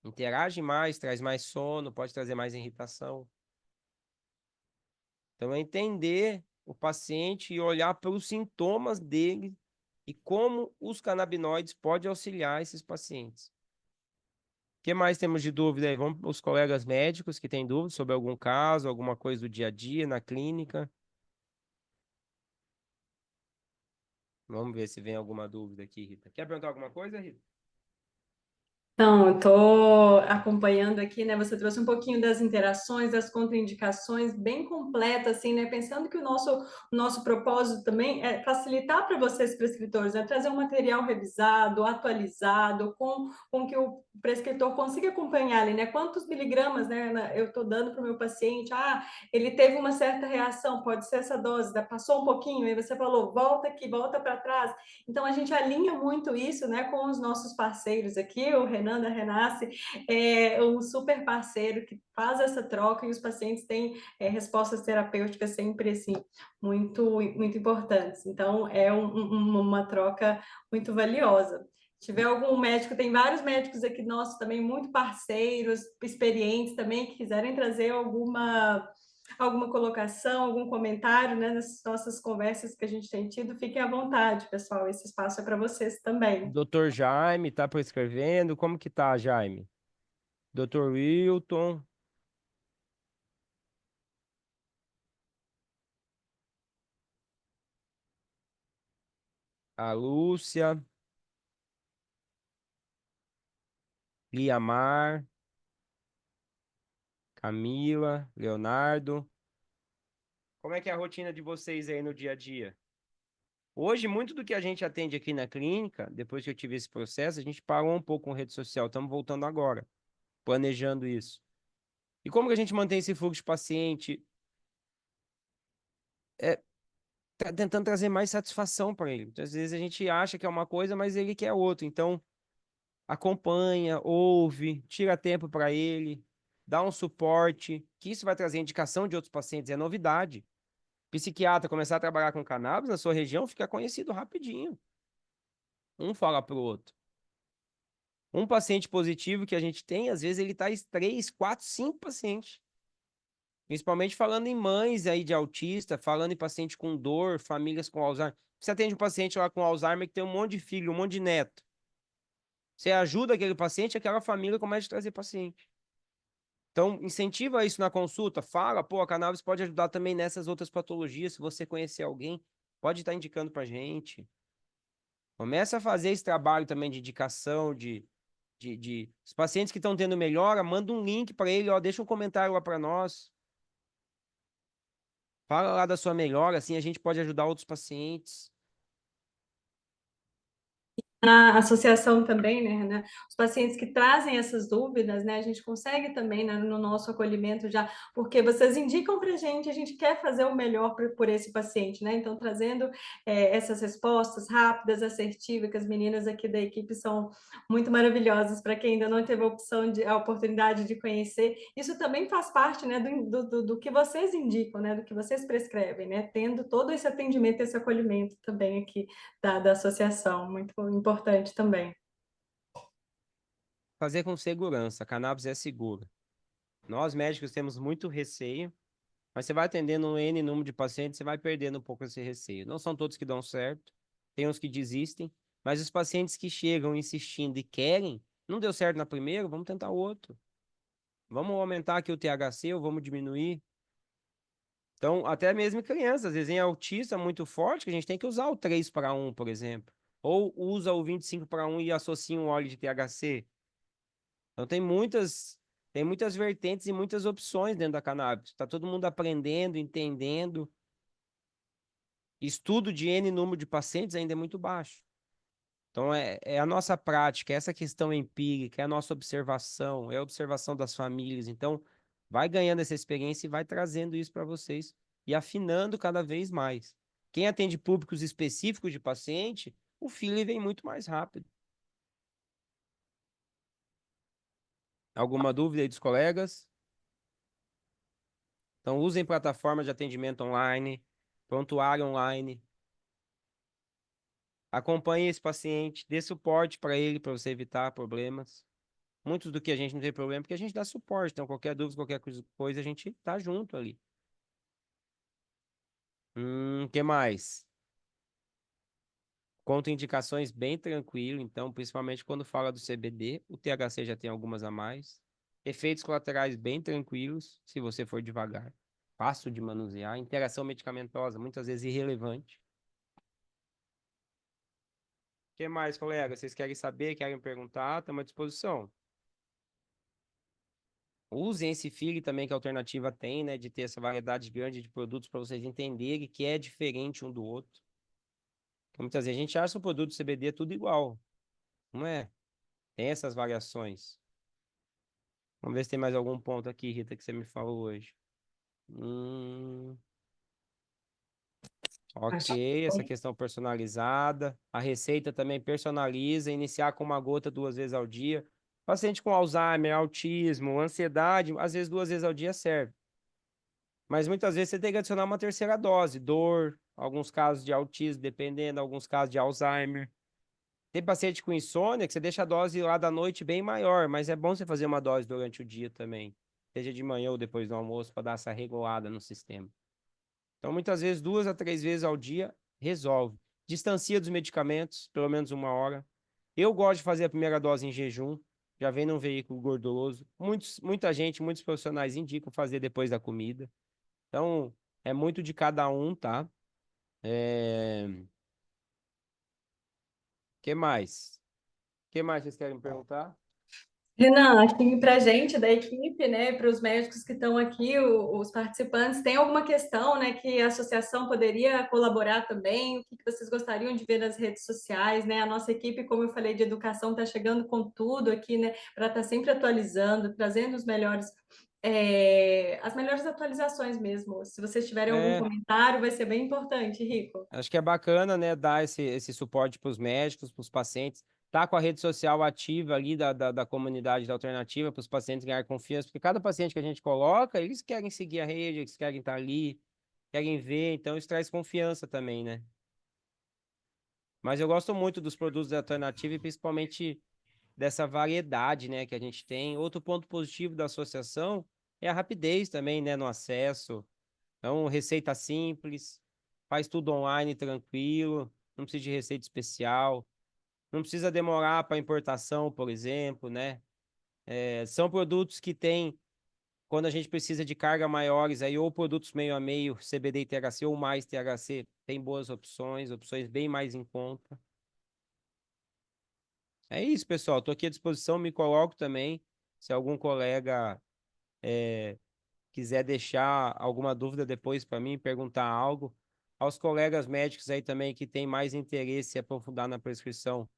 Interage mais, traz mais sono, pode trazer mais irritação. Então é entender o paciente e olhar para os sintomas dele e como os canabinoides podem auxiliar esses pacientes. O que mais temos de dúvida aí? Vamos para os colegas médicos que têm dúvidas sobre algum caso, alguma coisa do dia a dia, na clínica. Vamos ver se vem alguma dúvida aqui, Rita. Quer perguntar alguma coisa, Rita? Então, eu estou acompanhando aqui, né? Você trouxe um pouquinho das interações, das contraindicações, bem completa, assim, né? Pensando que o nosso propósito também é facilitar para vocês, prescritores, né? Trazer um material revisado, atualizado, com que o prescritor consiga acompanhar ali, né? Quantos miligramas, né? Eu estou dando para o meu paciente? Ah, ele teve uma certa reação, pode ser essa dose, né? Passou um pouquinho, aí você falou, volta aqui, volta para trás. Então, a gente alinha muito isso, né, com os nossos parceiros aqui, o Renan da Renasce é um super parceiro que faz essa troca e os pacientes têm respostas terapêuticas sempre, assim, muito, muito importantes. Então, é uma troca muito valiosa. Se tiver algum médico, tem vários médicos aqui nossos também, muito parceiros, experientes também, que quiserem trazer alguma colocação, algum comentário, né, nessas nossas conversas que a gente tem tido, fiquem à vontade, pessoal. Esse espaço é para vocês também. Doutor Jaime tá prescrevendo. Como que tá, Jaime? Doutor Wilton, a Lúcia, Liamar, Camila, Leonardo. Como é que é a rotina de vocês aí no dia a dia? Hoje, muito do que a gente atende aqui na clínica, depois que eu tive esse processo, a gente parou um pouco com rede social. Estamos voltando agora, planejando isso. E como que a gente mantém esse fluxo de paciente? É, tentando trazer mais satisfação para ele. Às vezes a gente acha que é uma coisa, mas ele quer outra. Então, acompanha, ouve, tira tempo para ele, dá um suporte, que isso vai trazer indicação de outros pacientes, é novidade. Psiquiatra começar a trabalhar com cannabis na sua região fica conhecido rapidinho. Um fala pro outro. Um paciente positivo que a gente tem, às vezes ele tá em 3, 4, 5 pacientes. Principalmente falando em mães aí de autista, falando em paciente com dor, famílias com Alzheimer. Você atende um paciente lá com Alzheimer que tem um monte de filho, um monte de neto. Você ajuda aquele paciente, aquela família começa a trazer paciente. Então, incentiva isso na consulta, fala, pô, a cannabis pode ajudar também nessas outras patologias, se você conhecer alguém, pode estar indicando pra gente. Começa a fazer esse trabalho também de indicação, os pacientes que estão tendo melhora, manda um link para ele, ó, deixa um comentário lá para nós. Fala lá da sua melhora, assim a gente pode ajudar outros pacientes. na associação também, né, os pacientes que trazem essas dúvidas, né, a gente consegue também, né, no nosso acolhimento já, porque vocês indicam para a gente quer fazer o melhor por esse paciente, né, então trazendo essas respostas rápidas, assertivas, que as meninas aqui da equipe são muito maravilhosas, para quem ainda não teve a oportunidade de conhecer, isso também faz parte, né, do que vocês indicam, né, do que vocês prescrevem, né, tendo todo esse atendimento, esse acolhimento também aqui da associação, muito importante também. Fazer com segurança, a cannabis é segura. Nós médicos temos muito receio, mas você vai atendendo um N número de pacientes, você vai perdendo um pouco esse receio. Não são todos que dão certo, tem uns que desistem, mas os pacientes que chegam insistindo e querem, não deu certo na primeira, vamos tentar outro. Vamos aumentar aqui o THC ou vamos diminuir. Então, até mesmo em crianças, às vezes em autista muito forte, que a gente tem que usar o 3 para 1, por exemplo. Ou usa o 25 para 1 e associa um óleo de THC. Então, tem muitas vertentes e muitas opções dentro da cannabis. Está todo mundo aprendendo, entendendo. Estudo de N número de pacientes ainda é muito baixo. Então, é a nossa prática, é essa questão empírica, é a nossa observação, é a observação das famílias. Então, vai ganhando essa experiência e vai trazendo isso para vocês e afinando cada vez mais. Quem atende públicos específicos de paciente, o feeling vem muito mais rápido. Alguma dúvida aí dos colegas? Então, usem plataformas de atendimento online, prontuário online. Acompanhe esse paciente, dê suporte para ele, para você evitar problemas. Muitos do que a gente não tem problema, porque a gente dá suporte. Então, qualquer dúvida, qualquer coisa, a gente tá junto ali. Que mais? Contraindicações bem tranquilo, então, principalmente quando fala do CBD, o THC já tem algumas a mais. Efeitos colaterais bem tranquilos, se você for devagar. Fácil de manusear. Interação medicamentosa, muitas vezes irrelevante. O que mais, colega? Vocês querem saber, querem perguntar? Estamos à disposição. Usem esse feed também que a alternativa tem, né? De ter essa variedade grande de produtos para vocês entenderem que é diferente um do outro. Porque muitas vezes a gente acha o produto CBD tudo igual, não é? Tem essas variações. Vamos ver se tem mais algum ponto aqui, Rita, que você me falou hoje. Hum, Acho ok, essa que questão personalizada. A receita também personaliza, iniciar com uma gota 2 vezes ao dia. Paciente com Alzheimer, autismo, ansiedade, às vezes 2 vezes ao dia serve. Mas muitas vezes você tem que adicionar uma terceira dose, dor, alguns casos de autismo, dependendo, alguns casos de Alzheimer. Tem paciente com insônia que você deixa a dose lá da noite bem maior, mas é bom você fazer uma dose durante o dia também, seja de manhã ou depois do almoço, para dar essa regulada no sistema. Então, muitas vezes, 2 a 3 vezes ao dia resolve. Distancia dos medicamentos, pelo menos 1 hora. Eu gosto de fazer a primeira dose em jejum, já vem num veículo gorduroso. Muita gente, muitos profissionais indicam fazer depois da comida. Então, é muito de cada um, tá? Que mais? Que mais vocês querem perguntar? Renan, aqui para a gente da equipe, né, para os médicos que estão aqui, os participantes, tem alguma questão, né, que a associação poderia colaborar também? O que que vocês gostariam de ver nas redes sociais, né? A nossa equipe, como eu falei, de educação está chegando com tudo aqui, né, para estar sempre atualizando, trazendo os melhores, as melhores atualizações mesmo. Se vocês tiverem algum É, comentário, vai ser bem importante, Rico. acho que é bacana, né, dar esse suporte para os médicos, para os pacientes, tá com a rede social ativa ali da comunidade da alternativa, para os pacientes ganhar confiança, porque cada paciente que a gente coloca, eles querem seguir a rede, eles querem estar ali, querem ver, então isso traz confiança também, né? Mas eu gosto muito dos produtos da alternativa e principalmente dessa variedade, né, que a gente tem. Outro ponto positivo da associação é a rapidez também, né, no acesso. Então, receita simples, faz tudo online tranquilo, não precisa de receita especial, não precisa demorar para importação, por exemplo, né? São produtos que têm, quando a gente precisa de carga maiores, aí ou produtos meio a meio, CBD e THC ou mais THC, tem boas opções, opções bem mais em conta. É isso, pessoal. Estou aqui à disposição, me coloco também. Se algum colega quiser deixar alguma dúvida depois para mim, perguntar algo. Aos colegas médicos aí também que têm mais interesse em aprofundar na prescrição,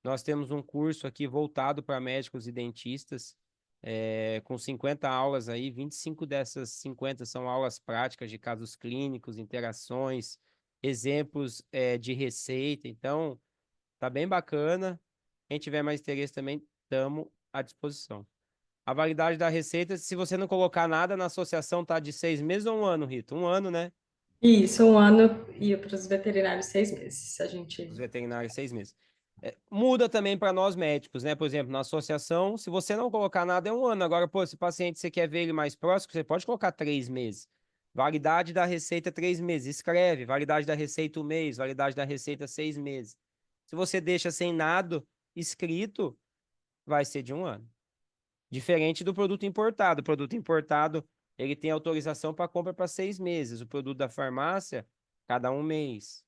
Nós temos um curso aqui voltado para médicos e dentistas, com 50 aulas aí, 25 dessas 50 são aulas práticas de casos clínicos, interações, exemplos, de receita. Então, tá bem bacana. Quem tiver mais interesse também, estamos à disposição. A validade da receita, se você não colocar nada na associação, tá de 6 meses ou um ano, Rita? Um ano, né? Isso, um ano e para os veterinários 6 meses. A Os gente. veterinários 6 meses. Muda também para nós médicos, né? Por exemplo, na associação, se você não colocar nada, é um ano. Agora, pô, se o paciente você quer ver ele mais próximo, você pode colocar 3 meses. Validade da receita, 3 meses. Escreve. Validade da receita, um mês. Validade da receita, 6 meses. Se você deixa sem nada escrito, vai ser de um ano. Diferente do produto importado. O produto importado, ele tem autorização para compra para 6 meses. O produto da farmácia, cada um mês.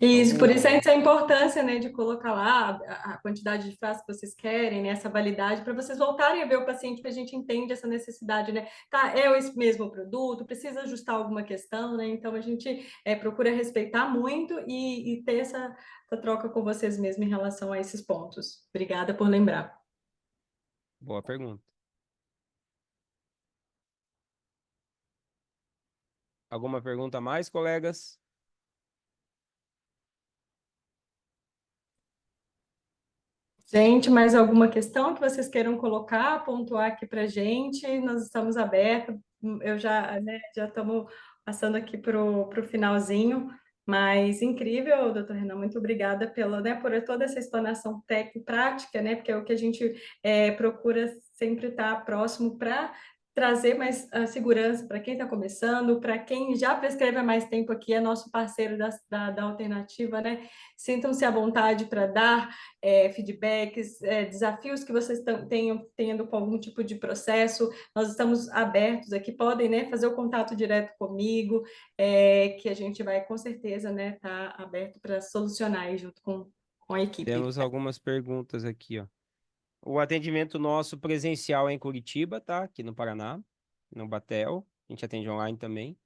Então Isso, por muda, isso né? a importância, né, de colocar lá a quantidade de frascos que vocês querem, né, essa validade, para vocês voltarem a ver o paciente, para a gente entender essa necessidade, né? Tá, é esse mesmo produto, precisa ajustar alguma questão, né? Então a gente procura respeitar muito e ter essa troca com vocês mesmos em relação a esses pontos. Obrigada por lembrar. Boa pergunta. Alguma pergunta a mais, colegas? Gente, mais alguma questão que vocês queiram colocar, pontuar aqui para a gente? Nós estamos abertos. Eu já, né, já estamos passando aqui para o finalzinho, mas incrível, doutor Renan, muito obrigada pela, né, por toda essa explanação técnica e prática, né, porque é o que a gente procura sempre estar próximo para trazer mais segurança para quem está começando, para quem já prescreve há mais tempo aqui, é nosso parceiro da alternativa, né? Sintam-se à vontade para dar feedbacks, desafios que vocês tenham tendo com algum tipo de processo, nós estamos abertos aqui, podem, né, fazer o contato direto comigo, que a gente vai com certeza, né, estar aberto para solucionar aí junto com a equipe. Temos algumas perguntas aqui, ó. O atendimento nosso presencial é em Curitiba, tá? Aqui no Paraná, no Batel. A gente atende online também.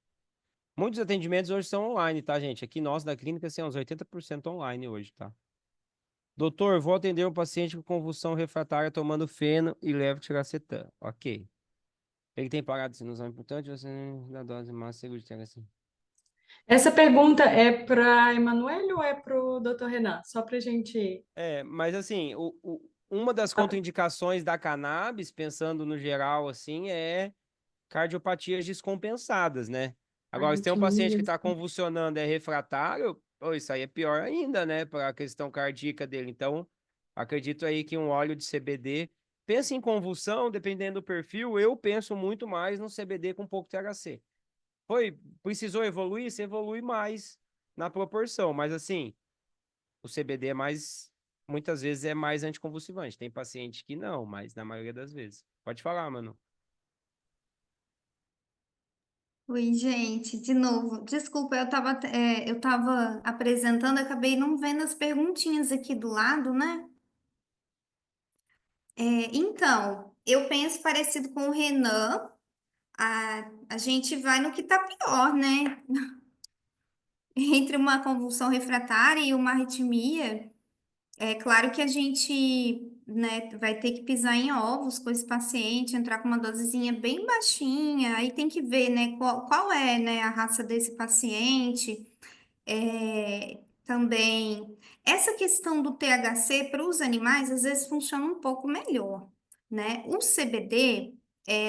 Muitos atendimentos hoje são online, tá, gente? Aqui nós da clínica, assim, uns 80% online hoje, tá? Doutor, vou atender um paciente com convulsão refratária tomando feno e levetiracetam. Ok. Ele tem parada de sinusão importante, você dá dose máxima de assim. Essa pergunta é para a Emanuele ou é para o doutor Renan? Só para a gente. Mas assim, uma das contraindicações da cannabis, pensando no geral, assim, é cardiopatias descompensadas, né? Agora, se tem um paciente que Arritmias. está convulsionando, é refratário, pô, isso aí é pior ainda, né, para a questão cardíaca dele. Então, acredito aí que um óleo de CBD, pensa em convulsão, dependendo do perfil, eu penso muito mais no CBD com pouco THC. Precisou evoluir? Você evolui mais na proporção, mas assim, o CBD muitas vezes é mais anticonvulsivante. Tem paciente que não, mas na maioria das vezes. Pode falar, mano. Oi, gente, de novo. Desculpa, eu tava apresentando, acabei não vendo as perguntinhas aqui do lado, né? Então, eu penso parecido com o Renan, a gente vai no que tá pior, né? Entre uma convulsão refratária e uma arritmia, é claro que a gente, né, vai ter que pisar em ovos com esse paciente, entrar com uma dosezinha bem baixinha, aí tem que ver, né, qual é, né, a raça desse paciente. Também, essa questão do THC para os animais às vezes funciona um pouco melhor, né? O CBD,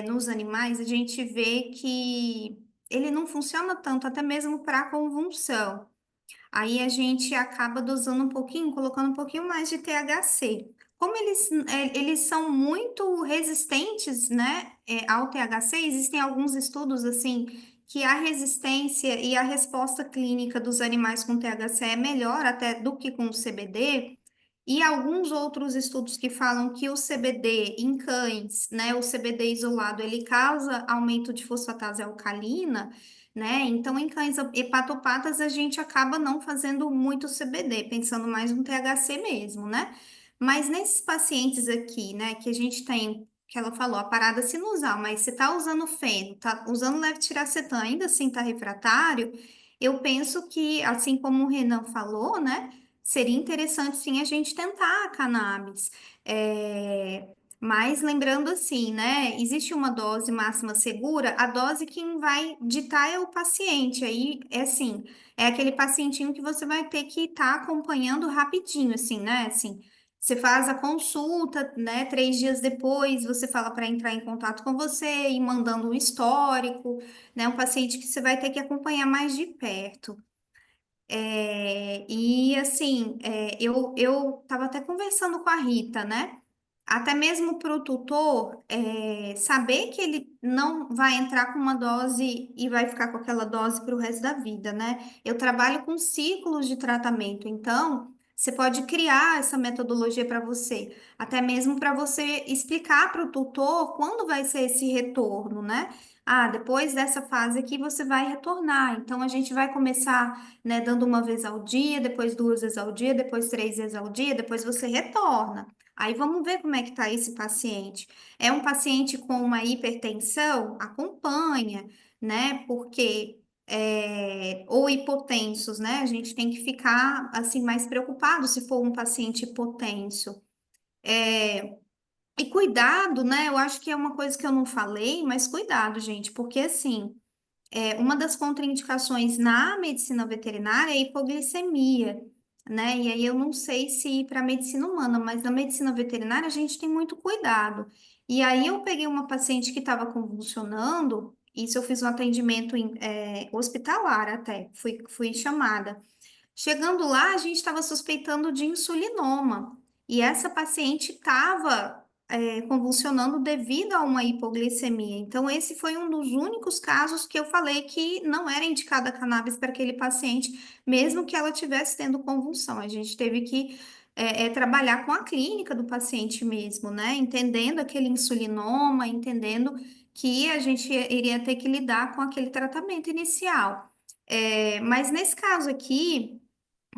nos animais, a gente vê que ele não funciona tanto, até mesmo para convulsão. Aí a gente acaba dosando um pouquinho, colocando um pouquinho mais de THC. Como eles são muito resistentes, né, ao THC, existem alguns estudos assim que a resistência e a resposta clínica dos animais com THC é melhor até do que com o CBD. E alguns outros estudos que falam que o CBD em cães, né, o CBD isolado, ele causa aumento de fosfatase alcalina, né? Então, em cães hepatopatas, a gente acaba não fazendo muito CBD, pensando mais no THC mesmo, né? Mas nesses pacientes aqui, né, que a gente tem, que ela falou, a parada sinusal, mas você tá usando feno, tá usando levetiracetam, ainda assim tá refratário, eu penso que, assim como o Renan falou, né? seria interessante sim a gente tentar a cannabis. É, mas lembrando assim, né? Existe uma dose máxima segura, a dose quem vai ditar é o paciente. Aí é assim, é aquele pacientinho que você vai ter que estar acompanhando rapidinho, assim, né? Assim, você faz a consulta, né? 3 dias depois, você fala para entrar em contato com você e mandando um histórico, né? Um paciente que você vai ter que acompanhar mais de perto. E assim, eu estava até conversando com a Rita, né? Até mesmo para o tutor, saber que ele não vai entrar com uma dose e vai ficar com aquela dose para o resto da vida, né? Eu trabalho com ciclos de tratamento, então você pode criar essa metodologia para você, até mesmo para você explicar para o tutor quando vai ser esse retorno, né? Ah, depois dessa fase aqui você vai retornar. Então a gente vai começar, né, dando uma vez ao dia, depois 2 vezes ao dia, depois 3 vezes ao dia, depois você retorna. Aí vamos ver como é que está esse paciente. É um paciente com uma hipertensão? Acompanha, né? Porque ou hipotensos, né? A gente tem que ficar assim mais preocupado se for um paciente hipotenso. E cuidado, né? Eu acho que é uma coisa que eu não falei, mas cuidado, gente, porque assim. Uma das contraindicações na medicina veterinária é a hipoglicemia, né? E aí eu não sei se para a medicina humana, mas na medicina veterinária a gente tem muito cuidado. E aí eu peguei uma paciente que estava convulsionando, isso eu fiz um atendimento hospitalar até, fui chamada. Chegando lá, a gente estava suspeitando de insulinoma. E essa paciente estava convulsionando devido a uma hipoglicemia. Então, esse foi um dos únicos casos que eu falei que não era indicada a cannabis para aquele paciente, mesmo que ela estivesse tendo convulsão. A gente teve que trabalhar com a clínica do paciente mesmo, né? Entendendo aquele insulinoma, entendendo que a gente iria ter que lidar com aquele tratamento inicial. Mas nesse caso aqui,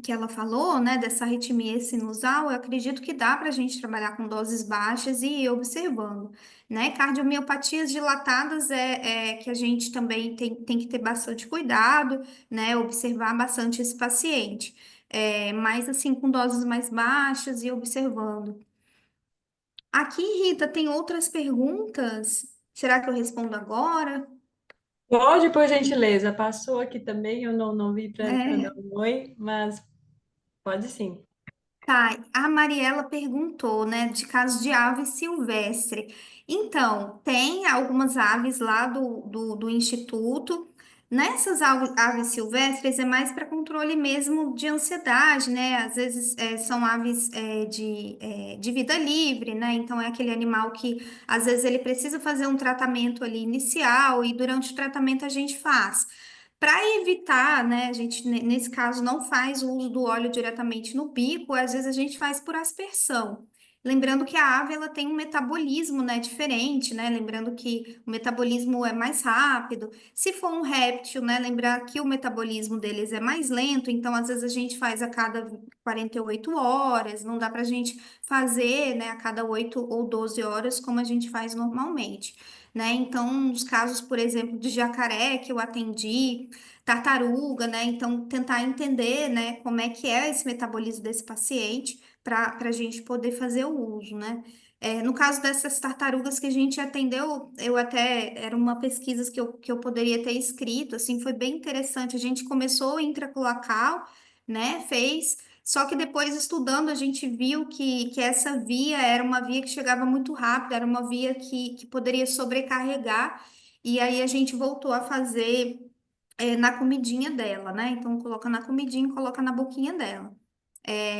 que ela falou, né, dessa arritmia sinusal, eu acredito que dá para a gente trabalhar com doses baixas e ir observando, né? Cardiomiopatias dilatadas é que a gente também tem que ter bastante cuidado, né? Observar bastante esse paciente. Mas assim, com doses mais baixas e observando. Aqui, Rita, tem outras perguntas? Será que eu respondo agora? Pode, por gentileza. Passou aqui também, eu não vi para dar É. um oi, mas pode sim. Tá, a Mariela perguntou, né, de caso de ave silvestre. Então, tem algumas aves lá do Instituto. Nessas aves silvestres é mais para controle mesmo de ansiedade, né? Às vezes são aves de vida livre, né? Então é aquele animal que às vezes ele precisa fazer um tratamento ali inicial e durante o tratamento a gente faz. Para evitar, né, a gente nesse caso não faz o uso do óleo diretamente no bico, às vezes a gente faz por aspersão. Lembrando que a ave ela tem um metabolismo, né, diferente, né? Lembrando que o metabolismo é mais rápido. Se for um réptil, né, lembrar que o metabolismo deles é mais lento, então às vezes a gente faz a cada 48 horas, não dá para a gente fazer, né, a cada 8 ou 12 horas como a gente faz normalmente, né? Então, nos casos, por exemplo, de jacaré que eu atendi, tartaruga, né? Então, tentar entender, né, como é que é esse metabolismo desse paciente para a gente poder fazer o uso, né? No caso dessas tartarugas que a gente atendeu, eu até, era uma pesquisa que eu poderia ter escrito, assim, foi bem interessante. A gente começou intracloacal, né? Fez. Só que depois, estudando, a gente viu que essa via era uma via que chegava muito rápido, era uma via que poderia sobrecarregar, e aí a gente voltou a fazer na comidinha dela, né? Então, coloca na comidinha e coloca na boquinha dela.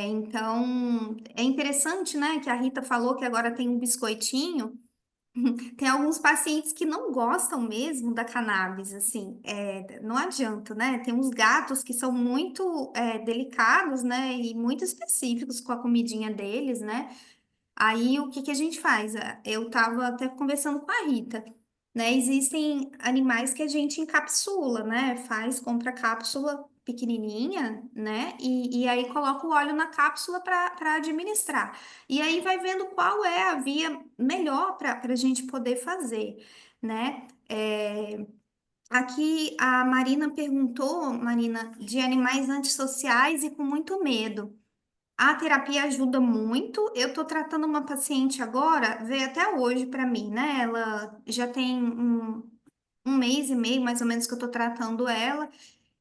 Então, é interessante, né, que a Rita falou que agora tem um biscoitinho. Tem alguns pacientes que não gostam mesmo da cannabis, assim, não adianta, né? Tem uns gatos que são muito delicados, né, e muito específicos com a comidinha deles, né? Aí o que que a gente faz? Eu estava até conversando com a Rita, né? Existem animais que a gente encapsula, né? Compra cápsula pequenininha, né? E aí coloca o óleo na cápsula para administrar. E aí vai vendo qual é a via melhor para a gente poder fazer, né? Aqui a Marina perguntou, Marina, de animais antissociais e com muito medo. A terapia ajuda muito. Eu tô tratando uma paciente agora, veio até hoje para mim, né? Ela já tem um mês e meio, mais ou menos, que eu tô tratando ela.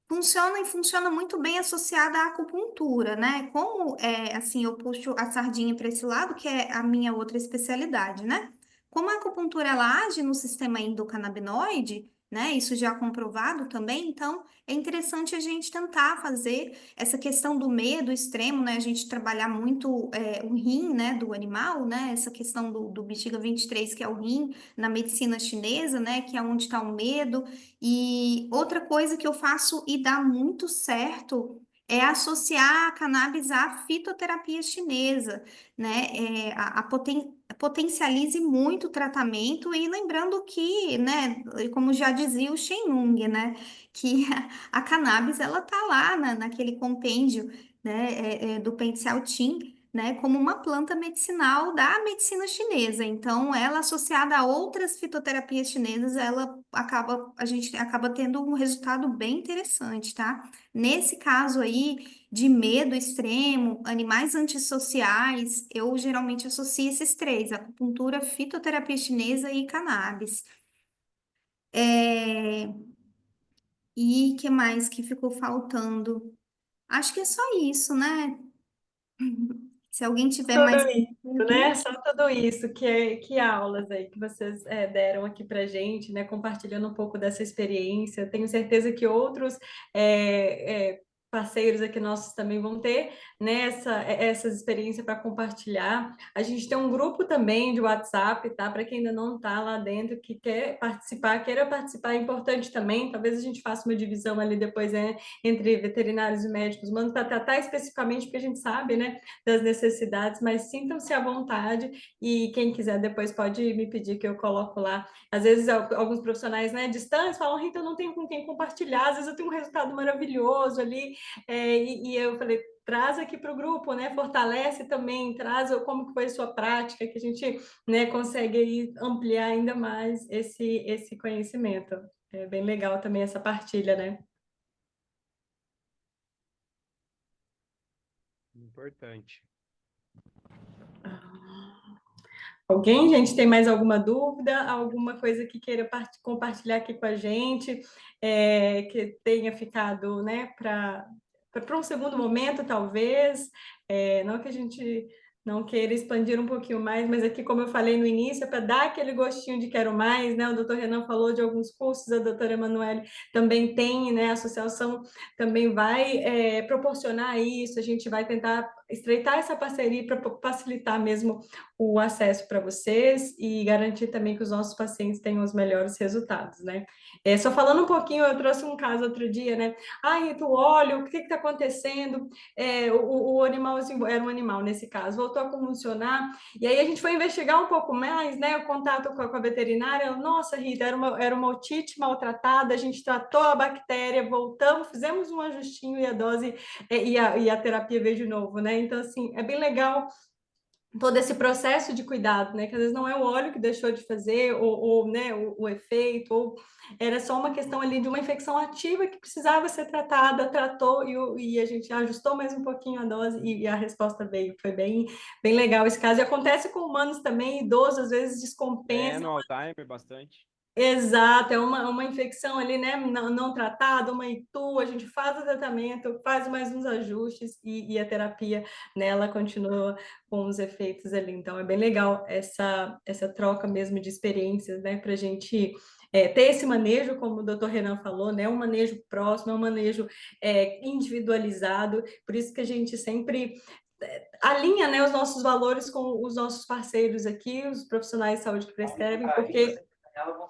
Funciona e funciona muito bem associada à acupuntura, né? Como assim, eu puxo a sardinha para esse lado, que é a minha outra especialidade, né? Como a acupuntura ela age no sistema endocannabinoide, né? Isso já comprovado também, então é interessante a gente tentar fazer essa questão do medo extremo, né? A gente trabalhar muito o rim, né, do animal, né? Essa questão do bexiga 23, que é o rim, na medicina chinesa, né? Que é onde está o medo. E outra coisa que eu faço e dá muito certo é associar a cannabis à fitoterapia chinesa, né? Potencialize muito o tratamento e lembrando que, né, como já dizia o Shen Nung, né, que a cannabis ela tá lá naquele compêndio, né, do Pente Celtim, né, como uma planta medicinal da medicina chinesa. Então, ela associada a outras fitoterapias chinesas, a gente acaba tendo um resultado bem interessante, tá? Nesse caso aí de medo extremo, animais antissociais, eu geralmente associo esses três: acupuntura, fitoterapia chinesa e cannabis. É, E que mais que ficou faltando? Acho que é só isso, né? Se alguém tiver Tudo mais isso, né? Só tudo isso, que aulas aí que vocês deram aqui para gente, né? Compartilhando um pouco dessa experiência. Tenho certeza que outros parceiros aqui nossos também vão ter, né, essas experiências para compartilhar. A gente tem um grupo também de WhatsApp, tá? Para quem ainda não está lá dentro, que queira participar, é importante também. Talvez a gente faça uma divisão ali depois, entre veterinários e médicos humanos, para tratar especificamente, porque a gente sabe, né, das necessidades, mas sintam-se à vontade e quem quiser depois pode me pedir que eu coloco lá. Às vezes alguns profissionais, né, distantes falam: Rita, eu não tenho com quem compartilhar, às vezes eu tenho um resultado maravilhoso ali, e eu falei: traz aqui para o grupo, né, fortalece também, traz como que foi a sua prática, que a gente, né, consegue aí ampliar ainda mais esse conhecimento. É bem legal também essa partilha, né? Importante. Alguém, gente, tem mais alguma dúvida? Alguma coisa que queira compartilhar aqui com a gente, que tenha ficado, né, para um segundo momento, talvez? Não que a gente não queira expandir um pouquinho mais, mas aqui, como eu falei no início, é para dar aquele gostinho de quero mais, né? O doutor Renan falou de alguns cursos, a doutora Emanuele também tem, né? A associação também vai proporcionar isso, a gente vai tentar estreitar essa parceria para facilitar mesmo o acesso para vocês e garantir também que os nossos pacientes tenham os melhores resultados, né? Só falando um pouquinho, eu trouxe um caso outro dia, né? Ai, tu olha, o que está acontecendo? O animalzinho, era um animal nesse caso, voltou a convulsionar, e aí a gente foi investigar um pouco mais, né? O contato com a veterinária, nossa, Rita, era uma otite maltratada, a gente tratou a bactéria, voltamos, fizemos um ajustinho e a dose e a terapia veio de novo, né? Então, assim, é bem legal todo esse processo de cuidado, né? Que às vezes não é o óleo que deixou de fazer, ou né, o efeito, ou era só uma questão ali de uma infecção ativa que precisava ser tratada, tratou e a gente ajustou mais um pouquinho a dose e a resposta veio. Foi bem legal esse caso. E acontece com humanos também, idosos, às vezes descompensa. No Alzheimer, bastante. Exato, é uma infecção ali, né, não tratada, uma ITU, a gente faz o tratamento, faz mais uns ajustes e a terapia nela continua com os efeitos ali. Então, é bem legal essa troca mesmo de experiências, né, para a gente ter esse manejo, como o doutor Renan falou, né, um manejo próximo, um manejo individualizado, por isso que a gente sempre alinha, né, os nossos valores com os nossos parceiros aqui, os profissionais de saúde que prescrevem, porque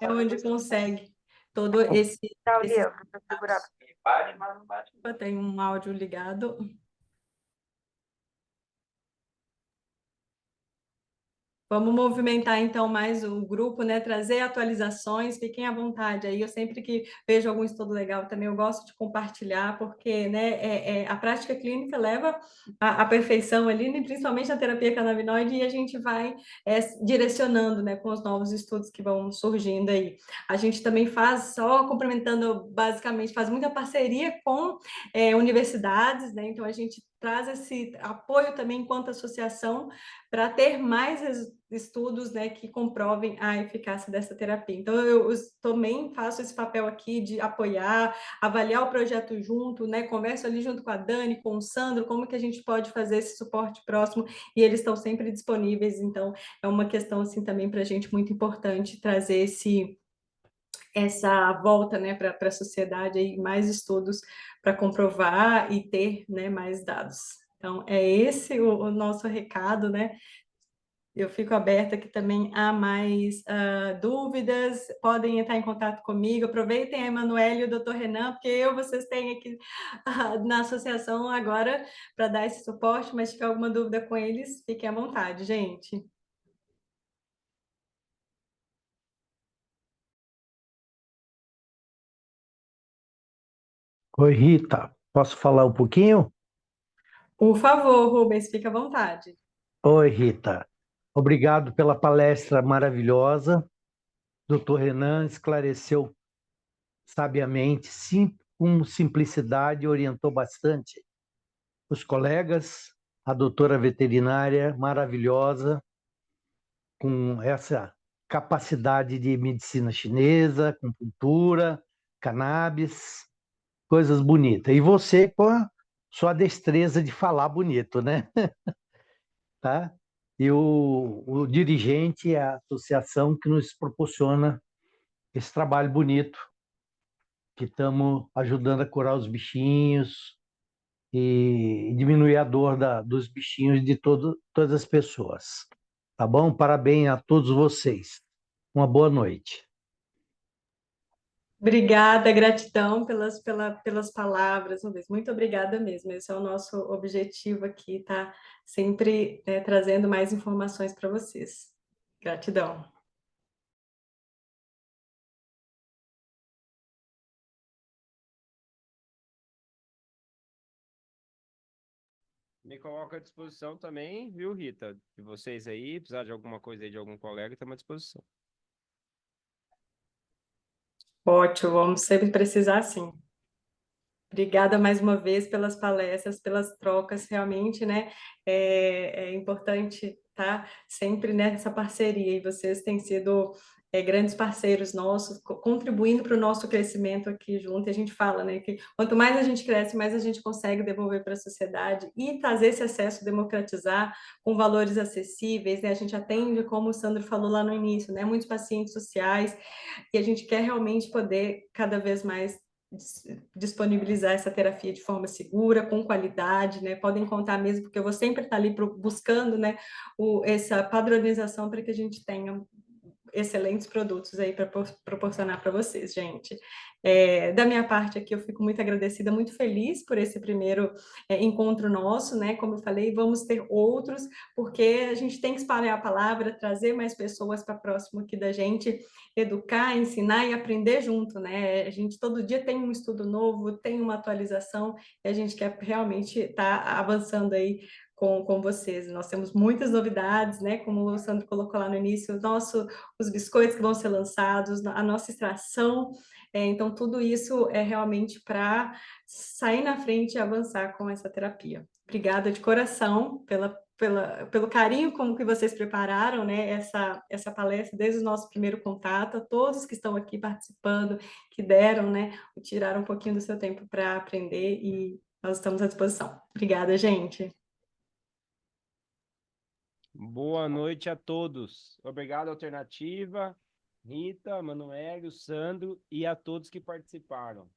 é onde consegue todo esse. Tem um áudio ligado. Vamos movimentar, então, mais o grupo, né? Trazer atualizações, fiquem à vontade aí. Eu sempre que vejo algum estudo legal também, eu gosto de compartilhar, porque né, a prática clínica leva à perfeição ali, né, principalmente na terapia canabinoide, e a gente vai direcionando, né, com os novos estudos que vão surgindo aí. A gente também faz, só complementando, basicamente, faz muita parceria com universidades, né? Então, a gente traz esse apoio também enquanto associação para ter mais estudos, né, que comprovem a eficácia dessa terapia. Então, eu também faço esse papel aqui de apoiar, avaliar o projeto junto, né, converso ali junto com a Dani, com o Sandro, como que a gente pode fazer esse suporte próximo, e eles estão sempre disponíveis, então é uma questão, assim, também para a gente muito importante trazer essa volta, né, para a sociedade, aí, mais estudos para comprovar e ter, né, mais dados. Então, é esse o nosso recado, né? Eu fico aberta aqui também a mais dúvidas, podem entrar em contato comigo, aproveitem a Emanuele e o Dr. Renan, porque vocês têm aqui na associação agora para dar esse suporte, mas se tiver alguma dúvida com eles, fiquem à vontade, gente. Oi, Rita, posso falar um pouquinho? Por favor, Rubens, fique à vontade. Oi, Rita. Obrigado pela palestra maravilhosa. Doutor Renan esclareceu sabiamente, com simplicidade, orientou bastante os colegas. A doutora veterinária maravilhosa, com essa capacidade de medicina chinesa, acupuntura, cannabis, coisas bonitas. E você com a sua destreza de falar bonito, né? Tá? E o dirigente é a associação que nos proporciona esse trabalho bonito, que estamos ajudando a curar os bichinhos e diminuir a dor dos bichinhos de todas as pessoas. Tá bom? Parabéns a todos vocês. Uma boa noite. Obrigada, gratidão pelas palavras, Rubens. Muito obrigada mesmo. Esse é o nosso objetivo aqui, tá? Sempre trazendo mais informações para vocês. Gratidão. Me coloco à disposição também, viu, Rita? De vocês aí, precisar de alguma coisa aí de algum colega, estamos à disposição. Ótimo, vamos sempre precisar sim. Obrigada mais uma vez pelas palestras, pelas trocas, realmente, né? É importante estar sempre nessa parceria, e vocês têm sido grandes parceiros nossos, contribuindo para o nosso crescimento aqui junto. E a gente fala, né, que quanto mais a gente cresce, mais a gente consegue devolver para a sociedade e trazer esse acesso, democratizar com valores acessíveis, né? A gente atende, como o Sandro falou lá no início, né, muitos pacientes sociais, e a gente quer realmente poder cada vez mais disponibilizar essa terapia de forma segura, com qualidade, né? Podem contar mesmo, porque eu vou sempre estar ali buscando, né, essa padronização para que a gente tenha excelentes produtos aí para proporcionar para vocês, gente. Da minha parte aqui, eu fico muito agradecida, muito feliz por esse primeiro encontro nosso, né? Como eu falei, vamos ter outros, porque a gente tem que espalhar a palavra, trazer mais pessoas para próximo aqui da gente, educar, ensinar e aprender junto, né? A gente todo dia tem um estudo novo, tem uma atualização, e a gente quer realmente estar avançando aí com vocês. Nós temos muitas novidades, né? Como o Sandro colocou lá no início, os biscoitos que vão ser lançados, a nossa extração. Então, tudo isso é realmente para sair na frente e avançar com essa terapia. Obrigada de coração pelo carinho com que vocês prepararam, né, essa palestra desde o nosso primeiro contato, a todos que estão aqui participando, que deram, né, tiraram um pouquinho do seu tempo para aprender, e nós estamos à disposição. Obrigada, gente. Boa noite a todos. Obrigado, Alternativa, Rita, Manoel, Sandro e a todos que participaram.